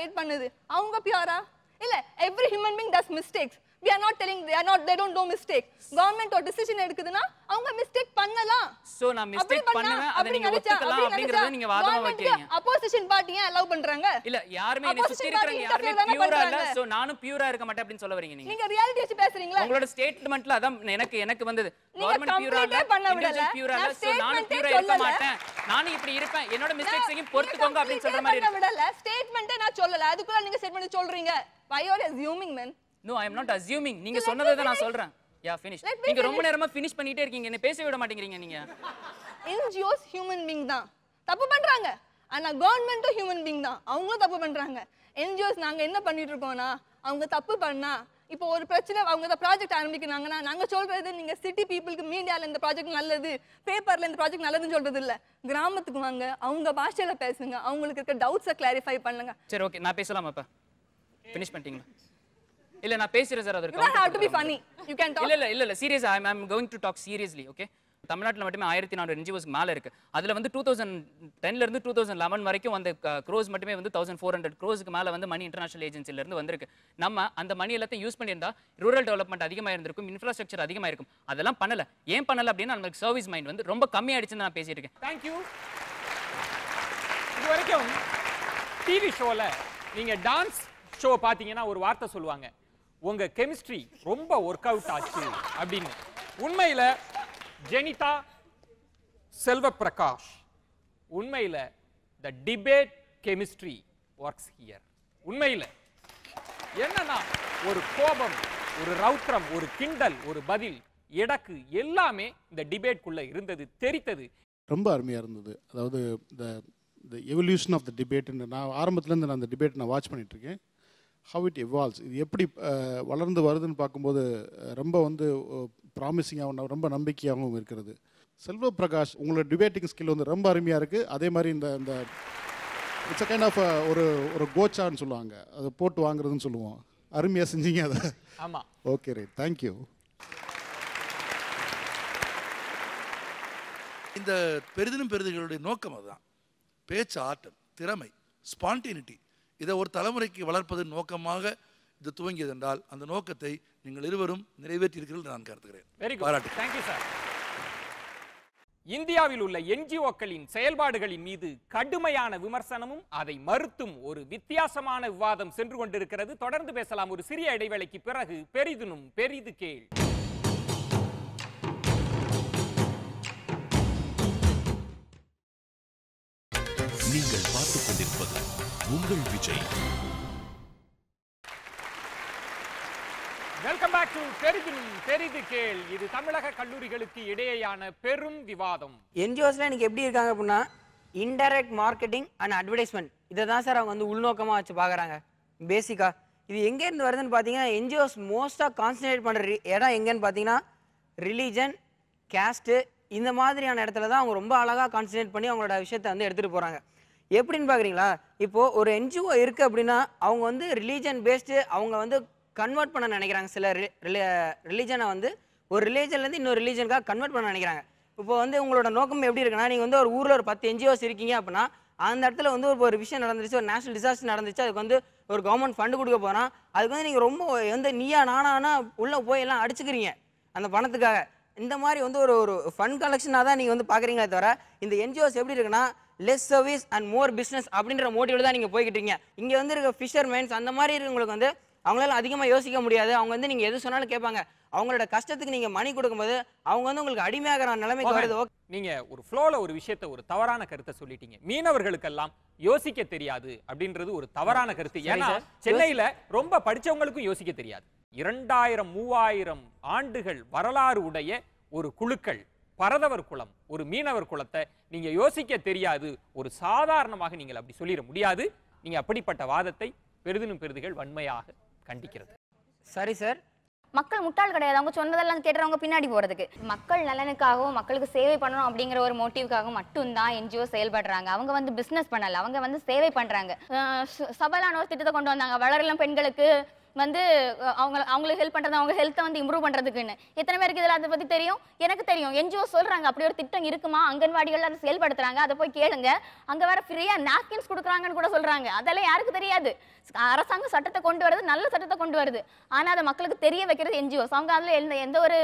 aid பண்ணுது. அவங்க பியூரா? இல்ல, every human being does mistakes. We are not telling they don't do mistake. Government ஒரு decision எடுக்குதுன்னா அவங்க mistake பண்ணலாம். So நான் மிஸ்டேக் பண்ணுவேன் அத நீங்க ஒத்துக்கலாம் அப்படிங்கறத நீங்க வாதமா வைக்கிறீங்க. opposition party ஏன் allow பண்றாங்க? இல்ல யாருமே என்ன சுத்தி இருக்கறவங்க யாருமே பியூரா இல்ல. சோ நானும் பியூரா இருக்க மாட்டேன் அப்படி சொல்ல வரீங்க நீங்க. நீங்க ரியாலிட்டி வச்சு பேசுறீங்களா? உங்களோட ஸ்டேட்மென்ட்ல அதான் எனக்கு வந்தது. கவர்மெண்ட் பியூரா இல்ல, இண்டிவிஜுவல் பியூரா இல்ல. சோ நானும் பியூரா இருக்க மாட்டேன். நானும் இப்படி இருப்பேன். என்னோட மிஸ்டேக்ஸையும் பொறுத்துக்கோங்க அப்படி சொல்ற மாதிரி இருக்கு. விடல ஸ்டேட்மென்ட்டே நான் சொல்லல. அதுக்குள்ள நீங்க ஸ்டேட்மென்ட் சொல்றீங்க. Why you are assuming man? No, I am not assuming. நீங்க சொன்னதை தான் நான் சொல்றேன். Yeah, finish. நீங்க ரொம்ப நேரமா finish பண்ணிட்டே இருக்கீங்க. என்ன பேச விட மாட்டேங்கறீங்க நீங்க. NGOs human being தான். தப்பு பண்றாங்க. ஆனா கவர்மெண்ட்டும் human being தான். அவங்களும் தப்பு பண்றாங்க. NGOs நாங்க என்ன பண்ணிட்டு இருக்கோம்னா அவங்க தப்பு பண்ணா இப்போ ஒரு பிரச்சனை அவங்க இந்த ப்ராஜெக்ட் ஆரம்பிக்கிறாங்கன்னா நாங்க சொல்றது நீங்க சிட்டி பீப்புளுக்கு மீடியால இந்த ப்ராஜெக்ட் நல்லது, பேப்பர்ல இந்த ப்ராஜெக்ட் நல்லதுன்னு சொல்றது இல்ல. கிராமத்துக்கு வாங்க, அவங்க பாஷையில பேசுங்க, அவங்களுக்கு இருக்க டவுட்ஸை கிளாரிஃபை பண்ணுங்க. சரி, ஓகே, நான் பேசலாமா அப்ப? finish பண்ணிட்டீங்களா? இல்ல நான் பேசுறேன் சார். அது you don't have to be funny. You can talk. இல்ல சீரியஸா I am going to talk seriously, okay? தமிழ்நாட்டுல மட்டுமே 1400 NGOs மேல இருக்கு. அதுல வந்து 2010ல இருந்து 2011 வரைக்கும் அந்த க்ரோஸ் மட்டுமே வந்து 1400 க்ரோஸ்க்கு மேல வந்து மணி இன்டர்நேஷனல் ஏஜென்சில இருந்து வந்திருக்கு. நம்ம அந்த மணி எல்லாத்தையும் யூஸ் பண்ணியிருந்தா ரூரல் டெவலப்மெண்ட் அதிகமா இருந்திருக்கும், இன்ஃப்ராஸ்ட்ரக்சர் அதிகமா இருக்கும். அதெல்லாம் பண்ணல. ஏன் பண்ணல அப்படின்னா நமக்கு சர்வீஸ் மைண்ட் வந்து ரொம்ப கம்மியாயிடுச்சுன்னு நான் பேசிட்டு இருக்கேன். Thank you. இது வரைக்கும் டிவி ஷோல நீங்க டான்ஸ் ஷோ பாத்தீங்கன்னா ஒரு வார்த்தை சொல்லுவாங்க, உங்க கெமிஸ்ட்ரி ரொம்ப ஒர்க் அவுட் ஆச்சு அப்படின்னு. உண்மையில ஜெனிதா செல்வப்பிரகாஷ் உண்மையில த டிபேட் கெமிஸ்ட்ரி ஒர்க்ஸ் ஹியர். உண்மையில என்னன்னா ஒரு கோபம், ஒரு ரௌத்ரம், ஒரு கிண்டல், ஒரு பதில், எடக்கு எல்லாமே இந்த டிபேட்குள்ள இருந்தது, தெரித்தது. ரொம்ப அருமையாக இருந்தது. அதாவது இந்த எவல்யூஷன் ஆஃப் த டிபேட்னு நான் ஆரம்பத்துலேருந்து நான் அந்த டிபேட் நான் வாட்ச் பண்ணிகிட்ருக்கேன். ஹவ் இட் எவால்வ்ஸ், இது எப்படி வளர்ந்து வருதுன்னு பார்க்கும்போது ரொம்ப வந்து ப்ராமிசிங்காகவும் ரொம்ப நம்பிக்கையாகவும் இருக்கிறது. செல்வப்பிரகாஷ், உங்களோட டிபேட்டிங் ஸ்கில் வந்து ரொம்ப அருமையாக இருக்குது. அதே மாதிரி இந்த இட்ஸ் அ கைண்ட் ஆஃப் ஒரு கோச்சான்னு சொல்லுவாங்க, அதை போட்டு வாங்குறதுன்னு சொல்லுவோம். அருமையாக செஞ்சீங்க அதை. ஆமாம், ஓகே, ரைட், தேங்க்யூ. இந்த பெரிதினும் பெரிதுகளுடைய நோக்கம் அதுதான். பேச்சு ஆற்றல், திறமை, ஸ்பான்டினிட்டி, இதை ஒரு தலைமுறைக்கு வளர்ப்பதன் நோக்கமாக இது துவங்கியது என்றால் அந்த நோக்கத்தை நீங்கள் இருவரும் நிறைவேற்றியிருக்கிறீர்கள் நான் கருதுகிறேன். Very good, thank you sir. இந்தியாவில் உள்ள என்ஜிஓக்களின் செயல்பாடுகளின் மீது கடுமையான விமர்சனமும் அதை மறுத்தும் ஒரு வித்தியாசமான விவாதம் சென்று கொண்டிருக்கிறது. தொடர்ந்து பேசலாம் ஒரு சிறிய இடைவேளைக்கு பிறகு. பெரிதினும் பெரிது கேள். நீங்கள் பார்த்துக் கொண்டிருப்பது உங்கள் விஜய். வெல்கம் பேக் டு பெரிதினும் பெரிது கேள். இது தமிழக கல்லூரிகளுக்கு இடையேயான பெரும் விவாதம். என்ஜிஓஸ்ல எனக்கு எப்படி இருக்காங்க அப்படின்னா இன்டைரக்ட் மார்க்கெட்டிங் அண்ட் அட்வர்டைஸ்மெண்ட், இதை தான் சார் அவங்க வந்து உள்நோக்கமாக வச்சு பார்க்குறாங்க. பேசிக்காக இது எங்கேருந்து வருதுன்னு பார்த்தீங்கன்னா என்ஜிஓஸ் மோஸ்ட்டாக கான்சன்ட்ரேட் பண்ணுற இடம் எங்கேன்னு பார்த்தீங்கன்னா ரிலீஜன், கேஸ்ட்டு, இந்த மாதிரியான இடத்துல தான் அவங்க ரொம்ப அழகாக கான்சன்ட்ரேட் பண்ணி அவங்களோட விஷயத்தை வந்து எடுத்துகிட்டு போகிறாங்க. எப்படின்னு பார்க்குறீங்களா, இப்போது ஒரு என்ஜிஓ இருக்குது அப்படின்னா அவங்க வந்து ரிலீஜன் பேஸ்டு அவங்க வந்து கன்வெர்ட் பண்ண நினைக்கிறாங்க. சில ரிலீஜனை வந்து ஒரு ரிலீஜன்லேருந்து இன்னொரு ரிலீஜனுக்காக கன்வெர்ட் பண்ண நினைக்கிறாங்க. இப்போ வந்து உங்களோட நோக்கம் எப்படி இருக்குன்னா, நீங்கள் வந்து ஒரு ஊரில் ஒரு 10 என்ஜிஓஸ் இருக்கீங்க அப்படின்னா அந்த இடத்துல வந்து ஒரு விஷயம் நடந்துச்சு, ஒரு நேஷனல் டிசாஸ்டர் நடந்துச்சு, அதுக்கு வந்து ஒரு கவர்மெண்ட் ஃபண்டு கொடுக்க போகிறோம். அதுக்கு வந்து நீங்கள் ரொம்ப வந்து நீயா நானா உள்ளே போய் எல்லாம் அடிச்சுக்கிறீங்க அந்த பணத்துக்காக. இந்த மாதிரி வந்து ஒரு ஃபண்ட் கலெக்ஷனாக தான் நீங்கள் வந்து பார்க்குறீங்களே தவிர இந்த என்ஜிஓஸ் எப்படி இருக்குன்னா less service and more business அப்படின்ற மோட்டிவில் தான் நீங்கள் போய்கிட்டு இருக்கீங்க. இங்கே வந்து இருக்க ஃபிஷர்மேன்ஸ் அந்த மாதிரி இருக்கவங்களுக்கு வந்து அவங்களால அதிகமாக யோசிக்க முடியாது. அவங்க வந்து நீங்கள் எது சொன்னாலும் கேட்பாங்க. அவங்களோட கஷ்டத்துக்கு நீங்கள் மணி கொடுக்கும்போது அவங்க வந்து உங்களுக்கு அடிமையாகிற நிலைமைக்கு வருது. நீங்க ஒரு ஃப்ளோல ஒரு விஷயத்தை, ஒரு தவறான கருத்தை சொல்லிட்டீங்க. மீனவர்களுக்கெல்லாம் யோசிக்க தெரியாது அப்படின்றது ஒரு தவறான கருத்து. ஏன்னா சென்னையில ரொம்ப படிச்சவங்களுக்கும் யோசிக்க தெரியாது. 2000-3000 ஆண்டுகள் வரலாறு உடைய ஒரு குழுக்கள், பரதவர் குலம், ஒரு மீனவர் குலத்தை நீங்க யோசிக்க தெரியாது, ஒரு சாதாரணமாக நீங்கள் அப்படி சொல்லிட முடியாது. நீங்க அப்படிப்பட்ட வாதத்தை பெரிதினும் பெரிதுகள் வன்மையாக கண்டிக்கிறது. சரி சார், மக்கள் முட்டாள் கிடையாது, அவங்க சொன்னதெல்லாம் கேட்டுறவங்க பின்னாடி போறதுக்கு. மக்கள் நலனுக்காகவும் மக்களுக்கு சேவை பண்ணணும் அப்படிங்கிற ஒரு மோட்டிவ்காகவும் மட்டும்தான் என்ஜிஓ செயல்படுறாங்க. அவங்க வந்து பிசினஸ் பண்ணல, அவங்க வந்து சேவை பண்றாங்க. சபலான ஒரு திட்டத்தை கொண்டு வந்தாங்க, வளரிளம் பெண்களுக்கு வந்து அவங்களுக்கு ஹெல்ப் பண்றது, அவங்க ஹெல்த்தை வந்து இம்ப்ரூவ் பண்றதுக்குன்னு. எத்தனை பேருக்கு இதில் அதை பத்தி தெரியும்? எனக்கு தெரியும். என்ஜிஓ சொல்றாங்க அப்படி ஒரு திட்டம் இருக்குமா, அங்கன்வாடிகள் அதை செயல்படுத்துறாங்க, அதை போய் கேளுங்க. அங்க வேற ஃப்ரீயா நாப்கின்ஸ் கொடுக்குறாங்கன்னு கூட சொல்றாங்க. அதெல்லாம் யாருக்கு தெரியாது? அரசாங்கம் சட்டத்தை கொண்டு வருது, நல்ல சட்டத்தை கொண்டு வருது, ஆனா அதை மக்களுக்கு தெரிய வைக்கிறது என்ஜிஓஸ். அவங்க அதுல எந்த ஒரு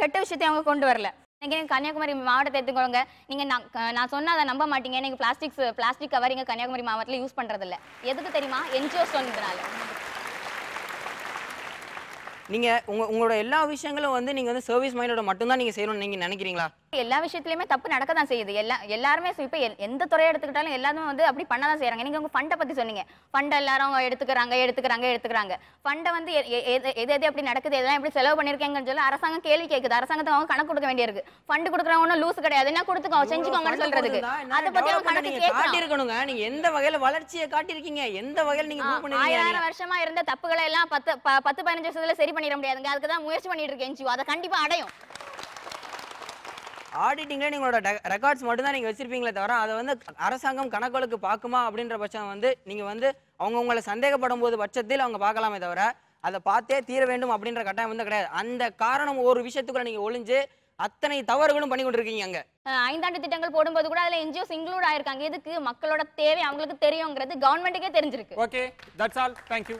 கெட்ட விஷயத்தையும் அவங்க கொண்டு வரல. நீங்க கன்னியாகுமரி மாவட்டத்தை எடுத்துக்கோங்க, நீங்க நான் சொன்னா அதை நம்ப மாட்டீங்க. நீங்க பிளாஸ்டிக் கவர் இங்க கன்னியாகுமரி மாவட்டத்தில் யூஸ் பண்றது இல்ல. எதுக்கு தெரியுமா? என்ஜிஓஸ் சொன்னதுனால. நீங்கள் உங்களோட எல்லா விஷயங்களும் வந்து நீங்கள் வந்து சர்வீஸ் மைண்டோட மட்டும்தான் நீங்கள் செய்யணும்னு நீங்கள் நினைக்கிறீங்களா? எல்லா விஷயத்துலையுமே தப்பு நடக்க தான் செய்யுது. எல்லாருமே இப்போ எந்த துறையை எடுத்துக்கிட்டாலும் எல்லாரும் வந்து அப்படி பண்ண தான் செய்கிறாங்க. நீங்கள் உங்கள் ஃபண்டை பற்றி சொன்னீங்க. ஃபண்டை எல்லாரும் எடுத்துக்கிறாங்க. ஃபண்டை வந்து எது எப்படி நடக்குது, எதெல்லாம் எப்படி செலவு பண்ணியிருக்கேங்கன்னு சொல்லி அரசாங்கம் கேள்வி கேட்குது. அரசாங்கத்தை அவங்க கணக்கு கொடுக்க வேண்டியிருக்கு. ஃபண்டு கொடுக்குறவங்க ஒன்றும் லூஸ் கிடையாது, என்ன கொடுத்துக்கோ செஞ்சுக்கோங்கன்னு சொல்றதுக்கு. அதை பற்றி அவங்க கணக்கு காட்டியிருக்கணுங்க. நீங்கள் எந்த வகையில் வளர்ச்சியை காட்டியிருக்கீங்க, எந்த வகையில் நீங்கள் 1000 வருஷமா இருந்த தப்புகளை எல்லாம் 10-15 வருஷத்துல சரி பண்ணிட முடியாதுங்க. அதுக்கு தான் முயற்சி பண்ணிட்டு இருக்கேன் என்ஜிஓ. அதை கண்டிப்பா அடையும். ஆடிட்டிங்ல நீங்களோட ரெக்கார்ட்ஸ் மட்டும் தான் நீங்க வச்சிருப்பீங்களே தவிர அதை வந்து அரசாங்கம் கணக்குகளுக்கு பார்க்குமா அப்படின்ற பட்சம் வந்து நீங்க வந்து அவங்க உங்களை சந்தேகப்படும் போது பட்சத்தில் அவங்க பார்க்கலாமே தவிர அதை பார்த்தே தீர வேண்டும் அப்படின்ற கட்டாயம் வந்து கிடையாது. அந்த காரணம் ஒரு விஷயத்துக்குள்ள நீங்க ஒளிஞ்சு அத்தனை தவறுகளும் பண்ணி கொண்டிருக்கீங்க. அங்க 5 ஆண்டு திட்டங்கள் போடும்போது கூட அதுல என்ஜிஓஸ் இன்க்ளூட் ஆயிருக்காங்க. எதுக்கு? மக்களோட தேவை அவங்களுக்கு தெரியுங்கிறது கவர்மெண்ட்டுக்கே தெரிஞ்சிருக்கு. Okay, that's all. Thank you.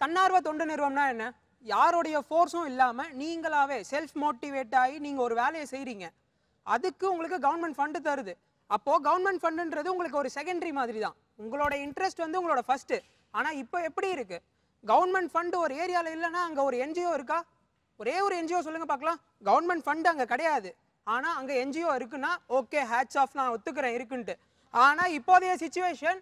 தன்னார்வ தொண்டு நிறுவனம்னா என்ன? யாருடைய ஃபோர்ஸும் இல்லாமல் நீங்களாவே செல்ஃப் மோட்டிவேட் ஆகி நீங்கள் ஒரு வேலையை செய்கிறீங்க, அதுக்கு உங்களுக்கு கவர்மெண்ட் ஃபண்டு தருது. அப்போது கவர்மெண்ட் ஃபண்டுன்றது உங்களுக்கு ஒரு செகண்டரி மாதிரி தான். உங்களோட இன்ட்ரெஸ்ட் வந்து உங்களோட ஃபஸ்ட்டு. ஆனால் இப்போ எப்படி இருக்குது? கவர்மெண்ட் ஃபண்டு ஒரு ஏரியாவில் இல்லைன்னா அங்கே ஒரு என்ஜிஓ இருக்கா? ஒரே ஒரு என்ஜிஓ சொல்லுங்கள் பார்க்கலாம். கவர்மெண்ட் ஃபண்டு அங்கே கிடையாது, ஆனால் அங்கே என்ஜிஓ இருக்குன்னா ஓகே, ஹேட்ஸ் ஆஃப், நான் ஒத்துக்கிறேன் இருக்குன்ட்டு. ஆனால் இப்போதைய சிச்சுவேஷன்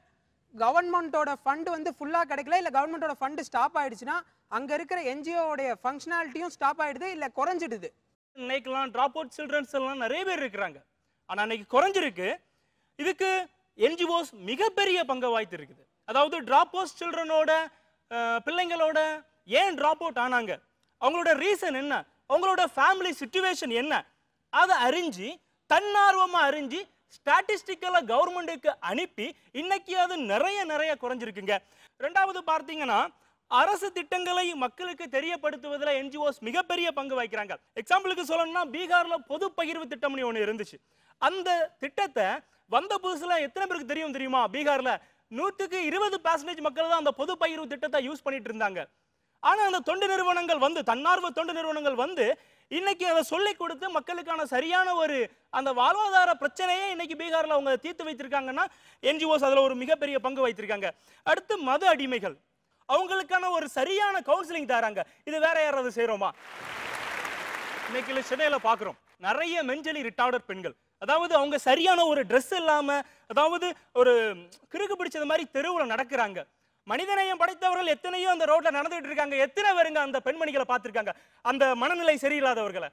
கவர்மெண்ட்டோட ஃபண்டு வந்து ஃபுல்லாக கிடைக்கல, இல்லை கவர்மெண்ட்டோட ஃபண்டு ஸ்டாப் ஆகிடுச்சுன்னா அங்கே இருக்கிற என்ஜிஓடைய ஃபங்க்ஷனாலிட்டியும் ஸ்டாப் ஆகிடுது, இல்லை குறைஞ்சிடுது. இன்னைக்கெல்லாம் ட்ராப் அவுட் சில்ட்ரன்ஸ் எல்லாம் நிறைய பேர் இருக்கிறாங்க, ஆனால் அன்னைக்கு குறைஞ்சிருக்கு. இதுக்கு என்ஜிஓஸ் மிகப்பெரிய பங்கு வாய்த்து இருக்குது. அதாவது ட்ராப் அவுட் சில்ட்ரனோட பிள்ளைங்களோட ஏன் ட்ராப் அவுட் ஆனாங்க, அவங்களோட ரீசன் என்ன, அவங்களோட ஃபேமிலி சிச்சுவேஷன் என்ன, அதை அறிஞ்சு தன்னார்வமாக அறிஞ்சு ஸ்டாட்டிஸ்டிக்கலாக கவர்மெண்ட்டுக்கு அனுப்பி இன்னைக்கு அது நிறைய குறைஞ்சிருக்குங்க. ரெண்டாவது பார்த்தீங்கன்னா அரசு திட்டங்களை மக்களுக்கு தெரியப்படுத்துவதில் என்ஜிஓஸ் மிகப்பெரிய பங்கு வகிக்கிறாங்க. எக்ஸாம்பிளுக்கு சொல்லணும்னா பீகார்ல பொது பகிர்வு திட்டம்னு ஒன்று இருந்துச்சு. அந்த திட்டத்தை வந்த புதுசுல எத்தனை பேருக்கு தெரியுமா? பீகார்ல 100% மக்கள் தான் அந்த பொது பகிர்வு திட்டத்தை யூஸ் பண்ணிட்டு இருந்தாங்க. ஆனா அந்த தொண்டு நிறுவனங்கள் வந்து தன்னார்வ தொண்டு நிறுவனங்கள் வந்து இன்னைக்கு அதை சொல்லிக் கொடுத்து மக்களுக்கான சரியான ஒரு அந்த வாழ்வாதார பிரச்சனையே இன்னைக்கு பீகார்ல அவங்க தீர்த்து வைத்திருக்காங்கன்னா என்ஜிஓஸ் அதுல ஒரு மிகப்பெரிய பங்கு வைத்திருக்காங்க. அடுத்து மது அடிமைகள், அவங்களுக்கான ஒரு சரியான கவுன்சிலிங் தராங்க. இது வேற யாராவது செய்யறோமா? இன்னைக்கு சென்னையில பாக்குறோம் நிறைய மென்டலி ரிட்டார்டட் பெண்கள், அதாவது அவங்க சரியான ஒரு ட்ரெஸ் இல்லாம, அதாவது ஒரு கிறுக்கு பிடிச்சது மாதிரி தெருவில் நடக்கிறாங்க. மனிதநேயம் படைத்தவர்கள் எத்தனையோ அந்த ரோட்ல நடந்துட்டு இருக்காங்க. எத்தனை பேருங்க அந்த பெண்மணிகளை பார்த்திருக்காங்க? அந்த மனநிலை சரியில்லாதவர்களை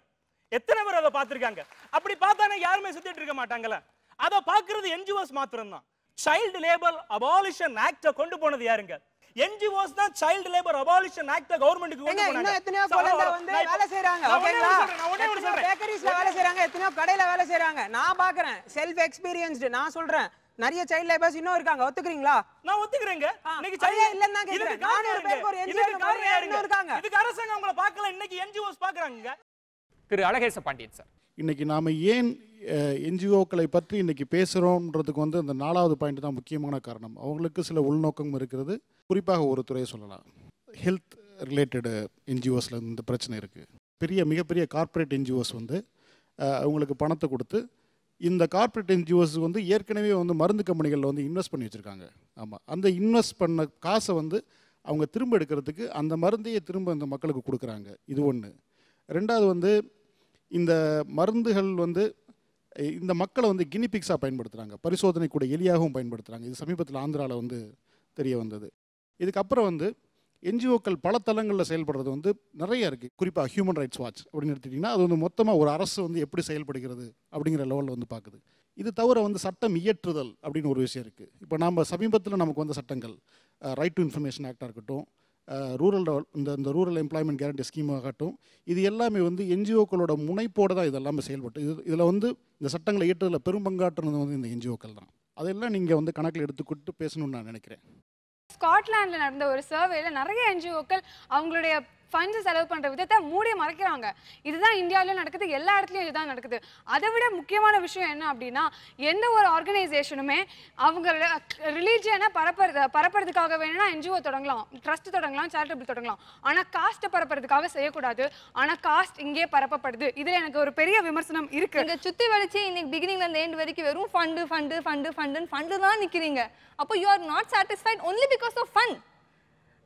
எத்தனை பேர் அதை பார்த்திருக்காங்க? அப்படி பார்த்தானே யாருமே சுத்திட்டு இருக்க மாட்டாங்கல்ல. அதை பார்க்கறது என்ஜிஓஸ் மாத்திரம் தான். சைல்டு லேபர் அபாலிஷன் ஆக்ட கொண்டு போனது யாருங்க? என்ஜிஓஸ் தான் சைல்டு லேபர் அபாலிஷன் ஆக்ட கவர்மெண்ட்டுக்கு கொண்டு போனாங்க. இன்னும் எத்தனையோ குழந்தை வந்து வேலை செய்றாங்க, ஓகேங்களா? எத்தனையோ பேக்கரிஸ்ல வேலை செய்றாங்க, எத்தனையோ கடையில வேலை செய்றாங்க. நான் பாக்குறேன், செல்ஃப் எக்ஸ்பீரியன்ஸ்டு. நான் சொல்றேன் நிறைய சைல்ட் லேபர்ஸ் இன்னும் இருக்காங்க. ஒத்துக்கிறீங்களா? நான் ஒத்துக்கிறேங்க. இன்னைக்கு சைல்ட் இல்லன்னு தான் கேக்குறேன். 400 பேருக்கு ஒரு என்ஜிஓ இருக்காங்க. இதுக்கு அரசாங்கம் அவங்கள பார்க்கல, இன்னைக்கு என்ஜிஓஸ் பார்க்கறாங்க. திரு அழகேச பாண்டியன் சார், இன்னைக்கு நாம ஏன் என்ஜிஓக்களை பற்றி இன்னைக்கு பேசுகிறோன்றதுக்கு வந்து அந்த 4வது பாயிண்ட் தான் முக்கியமான காரணம். அவங்களுக்கு சில உள்நோக்கம் இருக்கிறது. குறிப்பாக ஒரு துறையை சொல்லலாம், ஹெல்த் ரிலேட்டடு என்ஜிஓஸில் இந்த பிரச்சனை இருக்குது. மிகப்பெரிய கார்ப்பரேட் என்ஜிஓஸ் வந்து அவங்களுக்கு பணத்தை கொடுத்து, இந்த கார்ப்பரேட் என்ஜிஓஸ் வந்து ஏற்கனவே வந்து மருந்து கம்பெனிகளில் வந்து இன்வெஸ்ட் பண்ணி வச்சுருக்காங்க. ஆமாம், அந்த இன்வெஸ்ட் பண்ண காசை வந்து அவங்க திரும்ப எடுக்கிறதுக்கு அந்த மருந்தையே திரும்ப இந்த மக்களுக்கு கொடுக்குறாங்க. இது ஒன்று. ரெண்டாவது வந்து இந்த மருந்துகள் வந்து இந்த மக்களை வந்து கினிபிக்ஸாக பயன்படுத்துகிறாங்க, பரிசோதனை கூட எலியாகவும் பயன்படுத்துகிறாங்க. இது சமீபத்தில் ஆந்திராவில் வந்து தெரிய வந்தது. இதுக்கப்புறம் வந்து என்ஜிஓக்கள் பல தளங்களில் செயல்படுறது வந்து நிறைய இருக்குது. குறிப்பாக ஹியூமன் ரைட்ஸ் வாட்ச் அப்படின்னு எடுத்துட்டிங்கன்னா அது வந்து மொத்தமாக ஒரு அரசு வந்து எப்படி செயல்படுகிறது அப்படிங்கிற லெவலில் வந்து பார்க்குது. இது தவிர வந்து சட்டம் இயற்றுதல் அப்படின்னு ஒரு விஷயம் இருக்குது. இப்போ நம்ம சமீபத்தில் நமக்கு வந்த சட்டங்கள், ரைட் டு இன்ஃபர்மேஷன் ஆக்டாக இருக்கட்டும், ரூரல் இந்த ரூரல் எம்ப்ளாய்மெண்ட் கேரண்டி ஸ்கீம் ஆகட்டும், இது எல்லாமே வந்து என்ஜிஓக்களோட முனைப்போடு தான் இது எல்லாமே செயல்பட்டு இதில் வந்து இந்த சட்டங்களை இயற்றுவதில் பெரும் பங்காற்றுனது வந்து இந்த என்ஜிஓக்கள் தான். அதெல்லாம் நீங்கள் வந்து கணக்கில் எடுத்துக்கிட்டு பேசணும்னு நான் நினைக்கிறேன். ஸ்காட்லாண்டில் நடந்த ஒரு சர்வேல நிறைய என்ஜிஓக்கள் அவங்களுடைய ஃபண்ட்ஸ் செலவு பண்ணுற விதத்தை மூடி மறைக்கிறாங்க. இதுதான் இந்தியாவிலும் நடக்குது, எல்லா இடத்துலையும் இதுதான் நடக்குது. அதை விட முக்கியமான விஷயம் என்ன அப்படின்னா, எந்த ஒரு ஆர்கனைசேஷனுமே அவங்களோட ரிலீஜியனை பரப்புறதுக்காக வேணும்னா என்ஜிஓ தொடங்கலாம், ட்ரஸ்ட் தொடங்கலாம், சேரிட்டபிள் தொடங்கலாம். ஆனால் காஸ்ட்டை பரப்புறதுக்காக செய்யக்கூடாது. ஆனால் காஸ்ட் இங்கே பரப்பப்படுது. இதில் எனக்கு ஒரு பெரிய விமர்சனம் இருக்கு. இங்கே சுற்றி வலிச்சு இன்னைக்கு பிகினிங்ல இருந்து எண்ட் வரைக்கும் வெறும் ஃபண்டு தான் நிற்கிறீங்க. அப்போ you are not satisfied only because of fund.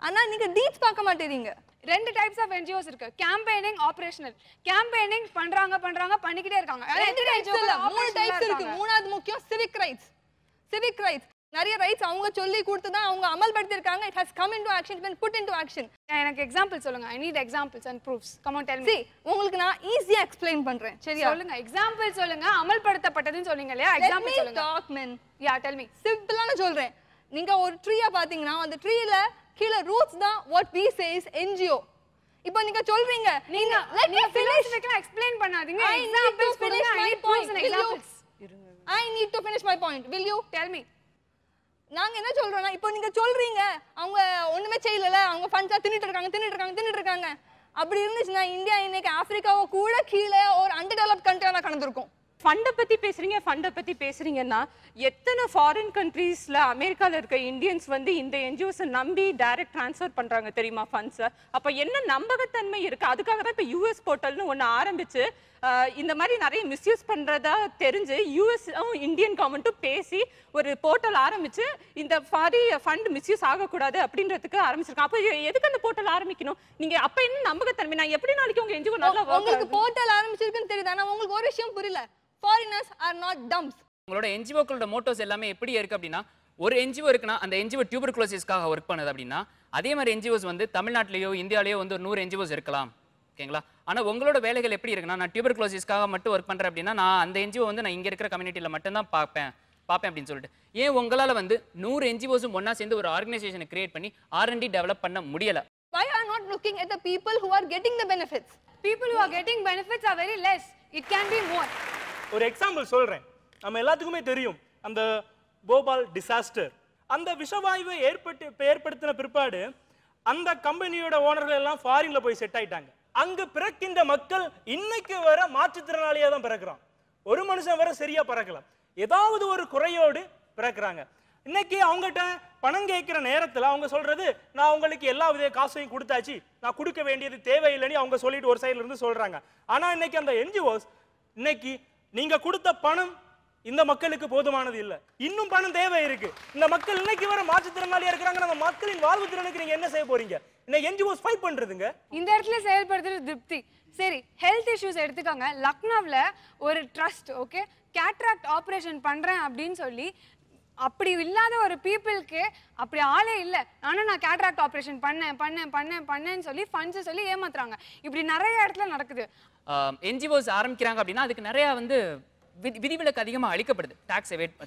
ஆனால் நீங்கள் டீட்ஸ் பார்க்க மாட்டேறீங்க. 2 டைப்ஸ் ஆஃப் என்ஜிஓஸ் இருக்கு. Campaigning, operational. கேம்பெயினிங் பண்றாங்க பண்ணிக்கிட்டே இருக்காங்க. 2 டைப்ஸ் இல்ல, 3 டைப்ஸ் இருக்கு. மூணாவது முக்கியம் சிவிக் ரைட்ஸ். நிறைய ரைட்ஸ் அவங்க சொல்லி கொடுத்து தான் அவங்க அமல்படுத்தி இருக்காங்க. It has come into action, been put into action. எனக்கு எக்ஸாம்பிள் சொல்லுங்க. I need examples and proofs. Come on, tell me. See, உங்களுக்கு நான் ஈஸியா எக்ஸ்பிளைன் பண்றேன். சரியா? சொல்லுங்க. எக்ஸாம்பிள் சொல்லுங்க. அமல்படுத்தப்பட்டதுன்னு சொன்னீங்க இல்லையா? எக்ஸாம்பிள் சொல்லுங்க. Let me talk, man. Yeah, tell me. சிம்பிளா நான் சொல்றேன். நீங்க ஒரு ட்ரீயா பாத்தீங்கன்னா அந்த ட்ரீல கீழ ரூட்ஸ் தான் what we say is NGO. இப்போ நீங்க சொல்றீங்க நீங்க let me finish. எக்ஸ்பிளைன் பண்ணாதீங்க. எக்ஸாம்பிள்ஸ் கொடுங்க. I need proofs and examples. I need to finish my point. Will you tell me? நாங்க என்ன சொல்றோம்னா, இப்போ நீங்க சொல்றீங்க அவங்க ஒண்ணுமே செய்யல, அவங்க ஃபண்ட்ஸா தின்னுட்டு இருக்காங்க. அப்படி இருந்துச்சுன்னா இந்தியா இன்னைக்கு ஆப்பிரிக்காவோ கூட கீழே ஒரு அண்டர்டெவலப்ட் கண்ட்ரியா கடந்திருக்கும். ஃபண்டை பற்றி பேசுறீங்கன்னா எத்தனை ஃபாரின் கண்ட்ரீஸில் அமெரிக்காவில் இருக்க இந்தியன்ஸ் வந்து இந்த என்ஜிஓஸை நம்பி டைரக்ட் ட்ரான்ஸ்ஃபர் பண்ணுறாங்க தெரியுமா ஃபண்ட்ஸை? அப்போ என்ன நம்பகத்தன்மை இருக்குது? அதுக்காக தான் இப்போ யூஎஸ் போர்ட்டல்னு ஒன்று ஆரம்பித்து இந்த மாதிரி நிறைய மிஸ்யூஸ் பண்ணுறதா தெரிஞ்சு யூஎஸும் இந்தியன் கவர்மெண்ட்டும் பேசி ஒரு போர்ட்டல் ஆரம்பித்து இந்த ஃபண்ட் மிஸ்யூஸ் ஆகக்கூடாது அப்படின்றதுக்கு ஆரம்பிச்சிருக்காங்க. அப்போ எதுக்கு அந்த போர்ட்டல் ஆரம்பிக்கணும்? நீங்கள் அப்போ என்ன நம்பகத்தன்மை? நான் எப்படி நாளைக்கு உங்கள் என்ஜிஓ நல்லா உங்களுக்கு போர்ட்டல் ஆரம்பிச்சிருக்குன்னு தெரியுது. ஆனால் உங்களுக்கு ஒரு விஷயம் புரியல. Foreigners are not dumps. உங்களோட என்ஜிஓக்களோட மோட்டோஸ் எல்லாமே எப்படி இருக்கு அப்படின்னா, ஒரு என்ஜிஓ இருக்குன்னா அந்த என்ஜிஓ டியூபர்குலோசிஸ்க்காக ஒர்க் பண்ணுது அப்படின்னா, அதே மாதிரி என்ஜிஓஸ் வந்து தமிழ்நாட்டிலேயோ இந்தியாவிலேயோ வந்து ஒரு 100 என்ஜிஓஸ் இருக்கலாம். ஓகேங்களா? ஆனால் உங்களோட வேலைகள் எப்படி இருக்குன்னா, நான் டியூபர்குலோசிஸ்க்காக மட்டும் ஒர்க் பண்ணுறேன் அப்படின்னா நான் அந்த என்ஜிஓ வந்து நான் இங்கே இருக்கிற கம்யூனிட்டியில் மட்டும்தான் பார்ப்பேன் அப்படின்னு சொல்லிட்டு, ஏன் உங்களால் வந்து 100 என்ஜிஓஸும் ஒன்றா சேர்ந்து ஒரு ஆர்கனைசேஷனை கிரியேட் பண்ணி R&D டெவலப் பண்ண முடியலை? Why are not looking at the people who are getting the benefits? People who are getting benefits are very less. It can be more. ஒரு எக்ஸாம்பிள் சொல்றேன். நம்ம எல்லாத்துக்குமே தெரியும் அந்த போபால் டிசாஸ்டர். அந்த விஷவாயுவை ஏற்படுத்தின பிற்பாடு அந்த கம்பெனியோட ஓனர்கள் எல்லாம் ஃபாரின்ல போய் செட் ஆயிட்டாங்க. அங்கு பிறக்கின்ற மக்கள் இன்னைக்கு வர மாற்றுத்திறனாளியா தான் பிறக்கிறான். ஒரு மனுஷன் வர சரியா பிறக்கலாம், ஏதாவது ஒரு குறையோடு பிறக்கிறாங்க. இன்னைக்கு அவங்ககிட்ட பணம் கேட்கிற நேரத்தில் அவங்க சொல்றது, நான் உங்களுக்கு எல்லா வித காசையும் கொடுத்தாச்சு, நான் கொடுக்க வேண்டியது தேவையில்லைன்னு அவங்க சொல்லிட்டு ஒரு சைட்ல இருந்து சொல்றாங்க. ஆனா இன்னைக்கு அந்த என்ஜிஓஸ் இன்னைக்கு நீங்க கொடுத்த பணம் இந்த மக்களுக்கு போதுமானது இல்லை, இன்னும் பணம் தேவை இருக்கு. இந்த மக்கள் இன்னைக்கு வர மாற்றுத்திறனாளியா இருக்கிறாங்க. அந்த மக்களின் வாழ்வு திறனுக்கு நீங்க என்ன செய்ய போறீங்க? இன்னைக்கு என்ஜிஓஸ் ஃபைட் பண்றதுங்க. இந்த இடத்துல செயல்படுத்துறது திருப்தி. சரி, ஹெல்த் இஷ்யூஸ் எடுத்துக்காங்க. லக்னோவில் ஒரு ட்ரஸ்ட் ஓகே கேட்ராக்ட் ஆப்ரேஷன் பண்றேன் அப்படின்னு சொல்லி, அப்படி இல்லாத ஒரு பீப்புளுக்கு அப்படி ஆளே இல்லை, ஆனால் நான் கேட்ராக்ட் ஆப்ரேஷன் பண்ணேன்னு சொல்லி ஃபண்ட்ஸ் சொல்லி ஏமாத்துறாங்க. இப்படி நிறைய இடத்துல நடக்குது. என்ஜிஓஸ் ஆரம்பிக்கிறாங்க அப்படின்னா அதுக்கு நிறைய வந்து விதிவிலக்கு அதிகமாக அளிக்கப்படுது.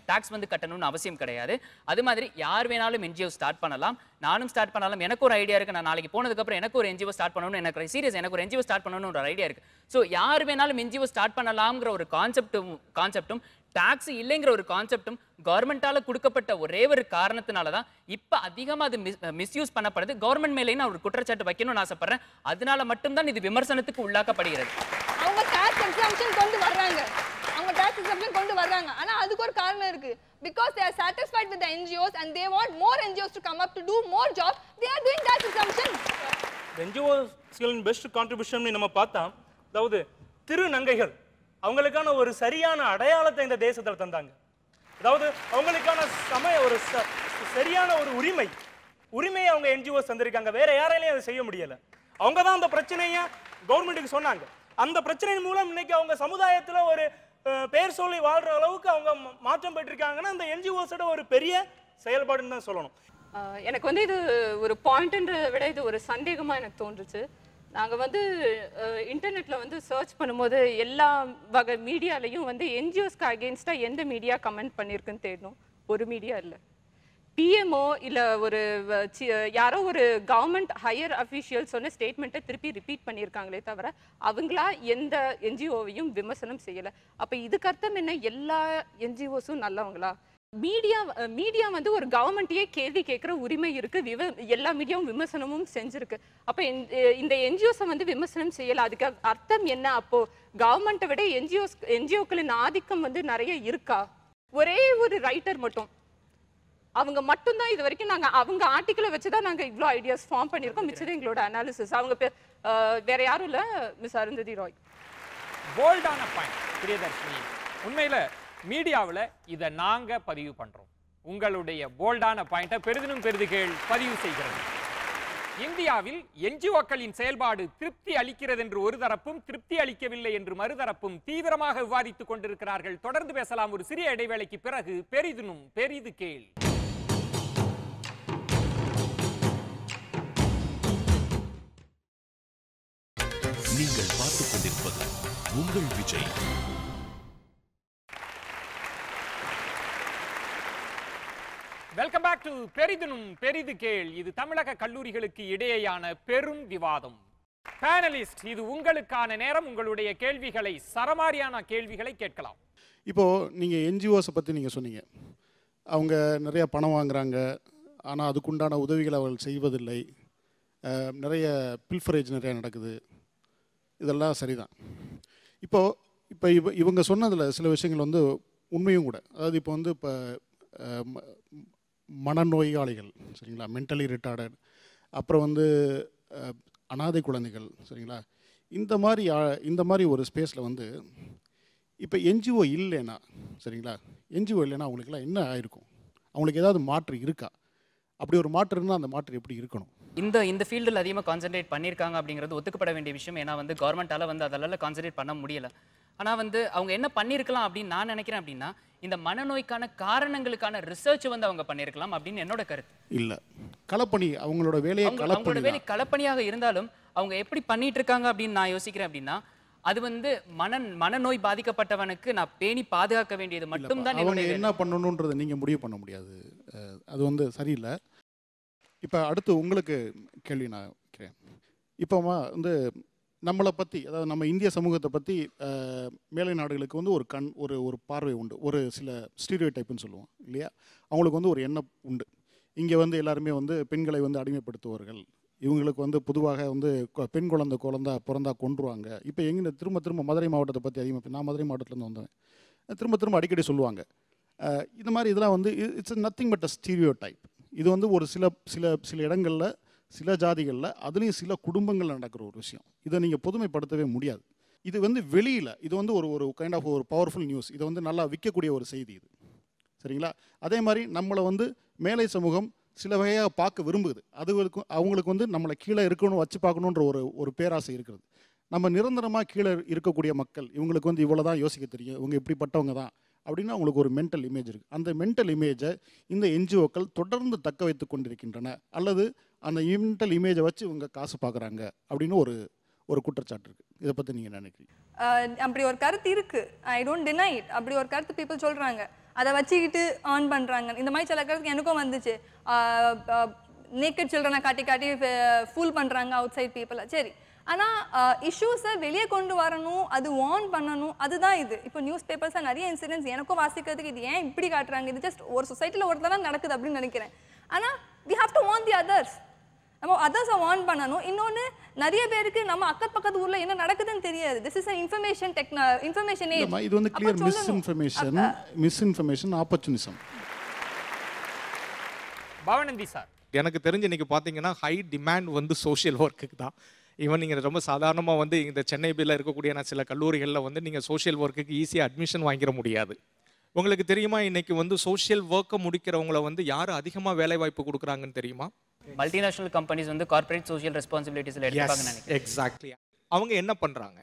டாக்ஸ் வந்து கட்டணும்னு அவசியம் கிடையாது. அது மாதிரி யார் வேணாலும் என்ஜிஓ ஸ்டார்ட் பண்ணலாம். நானும் ஸ்டார்ட் பண்ணலாம். எனக்கு ஒரு ஐடியா இருக்குது. நான் நாளைக்கு போனதுக்கப்புறம் எனக்கு ஒரு என்ஜிஓ ஸ்டார்ட் பண்ணணும்னு எனக்கு ஒரு என்ஜிஓ ஸ்டார்ட் பண்ணணும்னு ஒரு ஐடியா இருக்குது. ஸோ யார் வேணாலும் என்ஜிஓ ஸ்டார்ட் பண்ணலாம்ங்கிற ஒரு கான்செப்டும் டாக்ஸ் இல்லைங்கிற ஒரு கான்செப்டும் கவர்மெண்டால கொடுக்கப்பட்ட ஒரே ஒரு காரணத்தினால தான் இப்போ அதிகமாக அது மிஸ்யூஸ் பண்ணப்படுது. கவர்மெண்ட் மேலே நான் ஒரு குற்றச்சாட்டு வைக்கணும்னு ஆசைப்படுறேன். அதனால மட்டும்தான் இது விமர்சனத்துக்கு உள்ளாக்கப்படுகிறது. அவங்க டாக்ஸ் எக்ஸாம்ஷன் கொண்டு வர்றாங்க, ஆனா அதுக்கு ஒரு காரணம் இருக்கு. Because they are satisfied with the NGOs and they want more NGOs to come up to do more jobs, they are doing tax exemption. NGOஸ்களின் பெஸ்ட் கான்ட்ரிபியூஷன் நம்ம பார்த்தா, அதாவது திருநங்கைகள் அவங்களுக்கான ஒரு சரியான அடையாளத்தை இந்த தேசத்தில் தந்தாங்க. அதாவது அவங்களுக்கான ஒரு சரியான ஒரு உரிமையை அவங்க என்ஜிஓஸ் தந்திருக்காங்க. வேற யாராலையும் அதை செய்ய முடியல. அவங்க தான் அந்த பிரச்சனையை கவர்மெண்ட்டுக்கு சொன்னாங்க. அந்த பிரச்சனையின் மூலம் இன்னைக்கு அவங்க சமுதாயத்துல ஒரு பேர் சொல்லி வாழ்ற அளவுக்கு அவங்க மாற்றம் பெற்றிருக்காங்கன்னா அந்த என்ஜிஓஸோட ஒரு பெரிய செயல்பாடுன்னு தான் சொல்லணும். எனக்கு வந்து இது ஒரு பாயிண்ட்ன்ற விட இது ஒரு சந்தேகமா எனக்கு தோன்றுச்சு. நாங்கள் வந்து இன்டர்நெட்டில் வந்து சர்ச் பண்ணும்போது எல்லா வகை மீடியாலையும் வந்து என்ஜிஓஸ்க்கு அகெயின்ஸ்டாக எந்த மீடியா கமெண்ட் பண்ணியிருக்குன்னு தேடணும். ஒரு மீடியா இல்லை. பிஎம்ஓ இல்லை ஒரு யாரோ ஒரு கவர்மெண்ட் ஹையர் அஃபீஷியல் சொன்ன ஸ்டேட்மெண்ட்டை திருப்பி ரிப்பீட் பண்ணியிருக்காங்களே தவிர அவங்களா எந்த என்ஜிஓவையும் விமர்சனம் செய்யலை. அப்போ இதுக்கு அர்த்தம் என்ன? எல்லா என்ஜிஓஸும் நல்லவங்களா? மீடியா வந்து ஒரு கவர்மெண்ட்டையே கேள்வி கேட்குற உரிமை இருக்கு. எல்லா மீடியாவும் விமர்சனமும் செஞ்சிருக்கு. அப்போ இந்த என்ஜிஓஸை வந்து விமர்சனம் செய்யலை. அதுக்கு அர்த்தம் என்ன? அப்போ கவர்மெண்ட்டை விட என்ஜிஓக்களின் ஆதிக்கம் வந்து நிறைய இருக்கா? ஒரே ஒரு ரைட்டர் மட்டும், அவங்க மட்டும்தான் இது வரைக்கும் அவங்க ஆர்டிக்கிளை வச்சு தான் நாங்கள் இவ்வளோ ஐடியாஸ் ஃபார்ம் பண்ணியிருக்கோம். மிச்சது எங்களோட அனாலிசிஸ். அவங்க வேற யாரும் இல்லை, மிஸ் அருந்ததி ராய். போல்டான பாயிண்ட் பிரியதர்ஷினி. உண்மையில் மீடியாவில் இதை நாங்கள் பதிவு பண்ணுறோம். உங்களுடைய போல்டான பாயிண்ட்டை பெரிதினும் பெரிதுகள் பதிவு செய்கிறது. இந்தியாவில் என்ஜிஓக்களின் செயல்பாடு திருப்தி அளிக்கிறது என்று ஒரு தரப்பும், திருப்தி அளிக்கவில்லை என்று மறுதரப்பும் தீவிரமாக விவாதித்துக் கொண்டிருக்கிறார்கள். தொடர்ந்து பேசலாம் ஒரு சிறிய இடைவேளைக்கு பிறகு. பெரிதினும் பெரிது கேள். நீங்கள் பார்த்துக் கொண்டிருப்பது உங்கள் விஜய். வெல்கம் பேக் டு பெரிதினும் பெரிது கேள். இது தமிழக கல்லூரிகளுக்கு இடையேயான பெரும் விவாதம். பேனலிஸ்ட், இது உங்களுக்கான நேரம். உங்களுடைய கேள்விகளை, சரமாரியான கேள்விகளை கேட்கலாம். இப்போது நீங்கள் என்ஜிஓஸை பற்றி நீங்கள் சொன்னீங்க. அவங்க நிறைய பணம் வாங்குறாங்க, ஆனால் அதுக்குண்டான உதவிகளை அவர்கள் செய்வதில்லை. நிறைய பில்ஃபரேஜ் நிறையா நடக்குது. இதெல்லாம் சரிதான். இப்போ இவங்க சொன்னதில் சில விஷயங்கள் வந்து உண்மையும் கூட. அதாவது இப்போ வந்து மனநோயாளிகள், சரிங்களா, மென்டலி ரிட்டார்டட், அப்புறம் வந்து அனாதை குழந்தைகள், சரிங்களா, இந்த மாதிரி ஒரு ஸ்பேஸில் வந்து இப்போ என்ஜிஓ இல்லைன்னா, சரிங்களா, என்ஜிஓ இல்லைன்னா அவங்களுக்குலாம் என்ன ஆயிருக்கும்? அவங்களுக்கு ஏதாவது மாற்று இருக்கா? அப்படி ஒரு மாற்று இருந்தால் அந்த மாற்று எப்படி இருக்கணும்? இந்த ஃபீல்டில் அதிகமாக கான்சென்ட்ரேட் பண்ணியிருக்காங்க அப்படிங்கிறது ஒத்துக்கப்பட வேண்டிய விஷயம். ஏன்னா வந்து கவர்மெண்ட்டால் வந்து அதெல்லாம் கான்சென்ட்ரேட் பண்ண முடியலை. ஆனால் வந்து அவங்க என்ன பண்ணியிருக்கலாம் அப்படின்னு நான் நினைக்கிறேன் அப்படின்னா, இந்த மனநோய்க்கான காரணங்களுக்கான ரிசர்ச் வந்து அவங்க பண்ணியிருக்கலாம் அப்படின்னு என்னோட கருத்து. இல்லை, களப்பணி, அவங்களோட வேலை களப்பணியாக இருந்தாலும் அவங்க எப்படி பண்ணிட்டு இருக்காங்க அப்படின்னு நான் யோசிக்கிறேன் அப்படின்னா, அது வந்து மனநோய் பாதிக்கப்பட்டவனுக்கு நான் பேணி பாதுகாக்க வேண்டியது மட்டும்தான். அவங்க என்ன பண்ணணுன்றதை நீங்கள் முடிவு பண்ண முடியாது. அது வந்து சரியில்லை. இப்போ அடுத்து உங்களுக்கு கேள்வி நான் வைக்கிறேன். இப்போ வந்து நம்மளை பற்றி, அதாவது நம்ம இந்திய சமூகத்தை பற்றி மேலை நாடுகளுக்கு வந்து ஒரு பார்வை உண்டு. ஒரு சில ஸ்டீரியோடைப்னு சொல்லுவோம் இல்லையா? அவங்களுக்கு வந்து ஒரு எண்ணம் உண்டு. இங்கே வந்து எல்லாருமே வந்து பெண்களை வந்து அடிமைப்படுத்துவார்கள், இவங்களுக்கு வந்து பொதுவாக வந்து பெண் குழந்தை பிறந்தா கொன்றுவாங்க. இப்போ எங்கே திரும்ப மதுரை மாவட்டத்தை பற்றி அதிகமாக, நான் மதுரை மாவட்டத்துலேருந்து வந்தேன், திரும்ப அடிக்கடி சொல்லுவாங்க. இந்த மாதிரி இதெல்லாம் வந்து it's nothing but a stereotype. இது வந்து ஒரு சில இடங்களில், சில ஜாதிகளில், அதுலேயும் சில குடும்பங்களில் நடக்கிற ஒரு விஷயம். இதை நீங்கள் பொதுமைப்படுத்தவே முடியாது. இது வந்து வெளியில், இது வந்து ஒரு கைண்ட் ஆஃப் ஒரு பவர்ஃபுல் நியூஸ். இதை வந்து நல்லா விற்கக்கூடிய ஒரு செய்தி இது, சரிங்களா? அதே மாதிரி நம்மளை வந்து மேலை சமூகம் சில வகையாக பார்க்க விரும்புது. அவங்களுக்கு வந்து நம்மளை கீழே இருக்கணும், வச்சு பார்க்கணுன்ற ஒரு பேராசை இருக்கிறது. நம்ம நிரந்தரமாக கீழே இருக்கக்கூடிய மக்கள், இவங்களுக்கு வந்து இவ்வளோ தான் யோசிக்க தெரியும், இவங்க இப்படிப்பட்டவங்க தான் அப்படின்னு அவங்களுக்கு ஒரு மென்டல் இமேஜ் இருக்குது. அந்த மென்டல் இமேஜை இந்த என்ஜிஓக்கள் தொடர்ந்து தக்க வைத்து கொண்டிருக்கின்றன, அல்லது அந்த மென்டல் இமேஜை வச்சு இவங்க காசு பார்க்குறாங்க அப்படின்னு ஒரு குற்றச்சாட்டு இருக்குது. இதை பற்றி நீங்கள் நினைக்கிறீங்க? அப்படி ஒரு கருத்து இருக்குது. I don't deny it. அப்படி ஒரு கருத்து பீப்புள் சொல்கிறாங்க, அதை வச்சுக்கிட்டு ஏர்ன் பண்ணுறாங்க. இந்த மாதிரி சில கருத்து எனக்கும் வந்துச்சு. நேக்கட் சில்ட்ரனை காட்டி ஃபூல் பண்ணுறாங்க அவுட் சைட் பீப்புளை. சரி, ஆனால் இஷ்யூஸை வெளியே கொண்டு வரணும், அது வார்ன் பண்ணணும், அதுதான் இது. இப்போ நியூஸ் பேப்பர்ஸில் நிறைய இன்சிடென்ட்ஸ் எனக்கும் வாசிக்கிறதுக்கு இது ஏன் இப்படி காட்டுறாங்க, இது ஜஸ்ட் ஒரு சொசைட்டியில் ஒரு தடவை நடக்குது அப்படின்னு நினைக்கிறேன். ஆனால் we have to warn the others. நம்ம அதர்ஸை வார்ன் பண்ணணும். இன்னொன்று, நிறைய பேருக்கு நம்ம அக்கத்து பக்கத்து ஊரில் என்ன நடக்குதுன்னு தெரியாது. This is information age. இது வந்து கிளியர் மிஸ்இன்ஃபர்மேஷன் ஆப்பர்ச்சுனிசம். பவனந்தி சார், எனக்கு தெரிஞ்சு இன்னைக்கு பார்த்தீங்கன்னா ஹை டிமாண்ட் வந்து சோஷியல் ஒர்க்குக்கு தான். ஈவன் நீங்கள் ரொம்ப சாதாரணமாக வந்து இந்த சென்னை பில்ல இருக்கக்கூடிய சில கல்லூரிகளில் வந்து நீங்கள் சோஷியல் ஒர்க்குக்கு ஈஸியாக அட்மிஷன் வாங்கிட முடியாது. உங்களுக்கு தெரியுமா, இன்னைக்கு வந்து சோஷியல் ஒர்க்கை முடிக்கிறவங்கள வந்து யார் அதிகமாக வேலை வாய்ப்பு கொடுக்குறாங்கன்னு தெரியுமா? மல்டிநேஷனல் கம்பெனிஸ் வந்து கார்ப்பரேட் சோஷியல் ரெஸ்பான்சிபிலிட்டிஸில் எடுத்துப்பாங்கன்னு நினைக்கிறேன். எக்ஸாக்ட்லி. அவங்க என்ன பண்ணுறாங்க?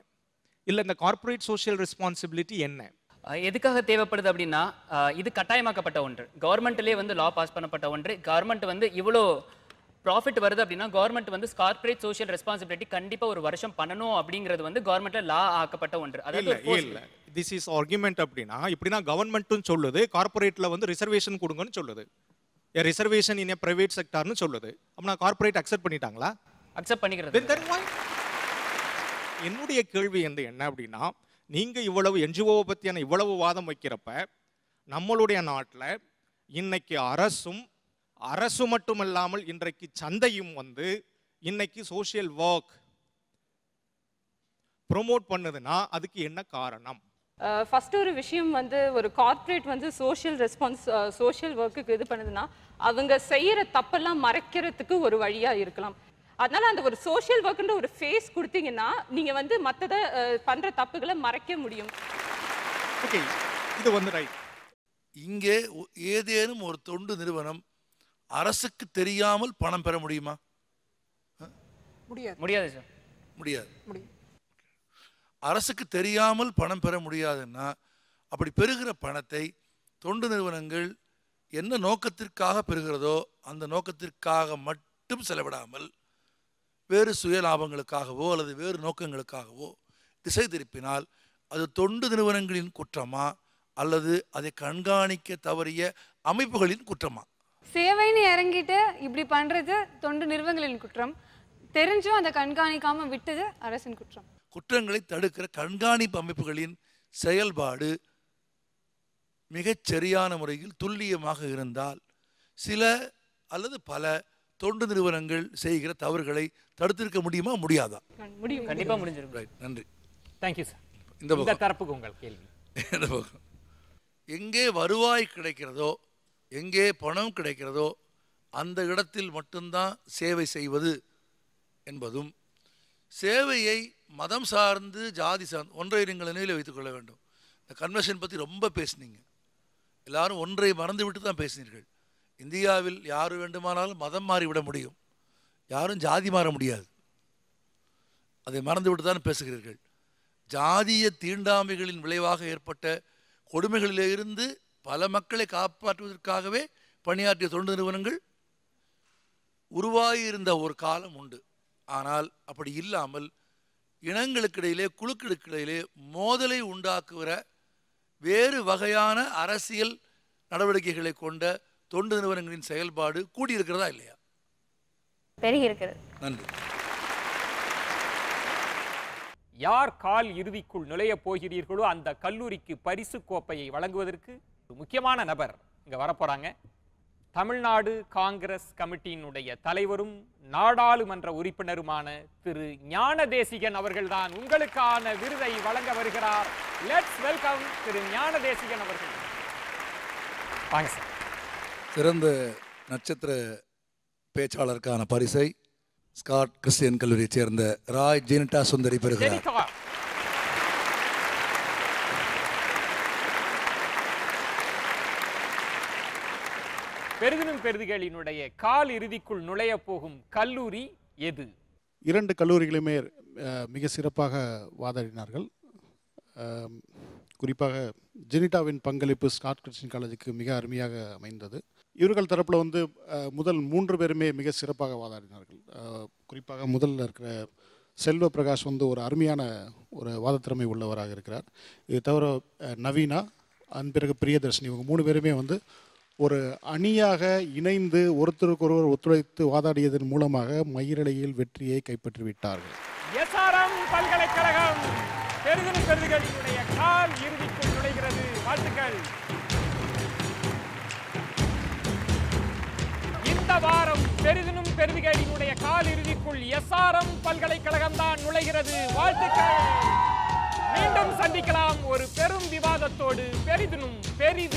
இல்லை, இந்த கார்ப்பரேட் சோஷியல் ரெஸ்பான்சிபிலிட்டி என்ன, எதுக்காக தேவைப்படுது அப்படின்னா, இது கட்டாயமாக்கப்பட்ட ஒன்று, கவர்மெண்ட்லேயே வந்து லா பாஸ் பண்ணப்பட்ட ஒன்று. கவர்மெண்ட் வந்து இவ்வளோ ப்ராஃபிட் வருது அப்படின்னா கவர்மெண்ட் வந்து கார்ப்பரேட் சோஷியல் ரெஸ்பான்சிபிலிட்டி கண்டிப்பாக ஒரு வருஷம் பண்ணணும் அப்படிங்கிறது வந்து கவர்மெண்ட்டில் லா ஆக்கப்பட்ட ஒன்று. இல்லை, திஸ் இஸ் ஆர்குமெண்ட். அப்படின்னா இப்படின்னா கவர்மெண்ட்டும் சொல்லுது, கார்ப்பரேட்டில் வந்து ரிசர்வேஷன் கொடுங்கன்னு சொல்லுது. ரிசர்வேஷன் இன் பிரைவேட் செக்டார்னு சொல்லுது. அப்படின்னா கார்ப்பரேட் அக்செப்ட் பண்ணிட்டாங்களா? அக்செப்ட் பண்ணிக்கிறது. என்னுடைய கேள்வி என்ன அப்படின்னா, நீங்க இவ்வளவு என்ஜிஓவை பற்றியான இவ்வளவு வாதம் வைக்கிறப்ப நம்மளுடைய நாட்டில் இன்னைக்கு அரசு மட்டுமல்லாமல் இன்றைக்கு சந்தையும் இன்னைக்கு சோஷியல் ஒர்க் ப்ரோமோட் பண்ணுதுன்னா அதுக்கு என்ன காரணம்? ஃபர்ஸ்ட் ஒரு விஷயம் ஒரு கார்ப்பரேட் சோஷியல் ஒர்க்குக்கு இது பண்ணுதுன்னா அவங்க செய்யற தப்பெல்லாம் மறைக்கிறதுக்கு ஒரு வழியா இருக்கலாம். அதனால அந்த ஒரு சோஷியல் ஒர்க்ன்ற ஒரு ஃபேஸ் கொடுத்தீங்கன்னா நீங்க மற்றதை பண்ற தப்புகளை மறைக்க முடியும். ஓகே, இது ரைட். இங்கே ஏதேனும் ஒரு தொண்டு நிறுவனம் அரசுக்கு தெரியாமல் பணம் பெற முடியுமா? முடியாது சார். முடியாது. அரசுக்கு தெரியாமல் பணம் பெற முடியாதுன்னா அப்படி பெறுகிற பணத்தை தொண்டு நிறுவனங்கள் என்ன நோக்கத்திற்காக பெறுகிறதோ அந்த நோக்கத்திற்காக மட்டும் செலவிடாமல் வேறு சுய லாபங்களுக்காகவோ அல்லது வேறு நோக்கங்களுக்காகவோ திசை திருப்பினால் அது தொண்டு நிறுவனங்களின் குற்றமா அல்லது அதை கண்காணிக்க தவறிய அமைப்புகளின் குற்றமா? சேவைன்னு இறங்கிட்டு இப்படி பண்றது தொண்டு நிறுவனங்களின் குற்றம், தெரிஞ்சும் அதை கண்காணிக்காம விட்டது அரசின் குற்றம். குற்றங்களை தடுக்கிற கண்காணிப்பு அமைப்புகளின் செயல்பாடு மிகச் சரியான முறையில் துல்லியமாக இருந்தால் சில அல்லது பல தொண்டு நிறுவனங்கள் செய்கிற தவறுகளை தடுத்திருக்க முடியுமா? முடியாதா? கண்டிப்பா முடிஞ்சிருக்கும். ரைட், நன்றி. Thank you sir. இந்த தரப்புக்கு உங்கள் கேள்வி. எங்கே வருவாய் கிடைக்கிறதோ, எங்கே பணம் கிடைக்கிறதோ அந்த இடத்தில் மட்டும்தான் சேவை செய்வது என்பதும், சேவையை மதம் சார்ந்து ஜாதி சார்ந்து ஒன்றை நீங்கள் நினைவில் வைத்துக் கொள்ள வேண்டும். இந்த கன்வென்ஷன் பற்றி ரொம்ப பேசினீங்க, எல்லாரும் ஒன்றை மறந்து விட்டு தான் பேசினீர்கள். இந்தியாவில் யார் வேண்டுமானாலும் மதம் மாறிவிட முடியும், யாரும் ஜாதி மாற முடியாது. அதை மறந்து விட்டு தான் பேசுகிறீர்கள். ஜாதிய தீண்டாமைகளின் விளைவாக ஏற்பட்ட கொடுமைகளிலே இருந்து பல மக்களை காப்பாற்றுவதற்காகவே பணியாற்றிய தொண்டு நிறுவனங்கள் உருவாகியிருந்த ஒரு காலம் உண்டு. ஆனால் அப்படி இல்லாமல் இனங்களுக்கிடையிலே குழுக்களுக்கிடையிலே மோதலை உண்டாக்குகிற வேறு வகையான அரசியல் நடவடிக்கைகளை கொண்ட தொண்டு நிறுவனங்களின் செயல்பாடு கூடியிருக்கிறதா இல்லையா? பெருகி இருக்கிறது. நன்றி. யார் கால் இறுதிக்குள் நுழைய போகிறீர்களோ அந்த கல்லூரிக்கு பரிசு கோப்பையை வழங்குவதற்கு ஒரு முக்கியமான நபர் இங்க வரப்போறாங்க. தமிழ்நாடு காங்கிரஸ் கமிட்டியினுடைய தலைவரும் நாடாளுமன்ற உறுப்பினருமான திரு ஞானதேசிகன் அவர்கள்தான் உங்களுக்கான விருதை வழங்க வருகிறார். லெட்ஸ் வெல்கம் திரு ஞானதேசிகன் அவர்கள். வாங்க சார். சிறந்த நட்சத்திர பேச்சாளருக்கான பரிசை ஸ்காட் கிறிஸ்டியன் கல்லூரியைச் சேர்ந்த ராய் ஜெனிட்டா சுந்தரி பெறுகிறார். பெரிதினும் பெரிதிகளினுடைய கால் இறுதிக்குள் நுழைய போகும் கல்லூரி எது? 2 கல்லூரிகளுமே மிக சிறப்பாக வாதாடினார்கள். குறிப்பாக ஜெனிட்டாவின் பங்களிப்பு ஸ்காட் கிறிஸ்டியன் காலேஜுக்கு மிக அருமையாக அமைந்தது. இவர்கள் தரப்பில் முதல் 3 பேருமே மிக சிறப்பாக வாதாடினார்கள். குறிப்பாக முதல்ல இருக்கிற செல்வ பிரகாஷ் ஒரு அருமையான ஒரு வாதத்திறமை உள்ளவராக இருக்கிறார். இது தவிர நவீனா, அதன் பிறகு பிரியதர்ஷினி, இவங்க 3 பேருமே ஒரு அணியாக இணைந்து ஒருத்தருக்கொருவர் ஒத்துழைத்து வாதாடியதன் மூலமாக மயிரிழையில் வெற்றியை கைப்பற்றிவிட்டார்கள். எஸ்ஆர்எம் பல்கலைக்கழகம் பெரிதினும் பெரிதிகளினுடைய கால் இறுதிக்குள் நுழைகிறது. வாழ்த்துக்கள். இந்த வாரம் பெரிதினும் பெரிதிகளினுடைய கால் இறுதிக்குள் எஸ்ஆர்எம் பல்கலைக்கழகம் தான் நுழைகிறது. வாழ்த்துக்கள். மீண்டும் சந்திக்கலாம் ஒரு பெரும் விவாதத்தோடு பெரிதினும் பெரிது.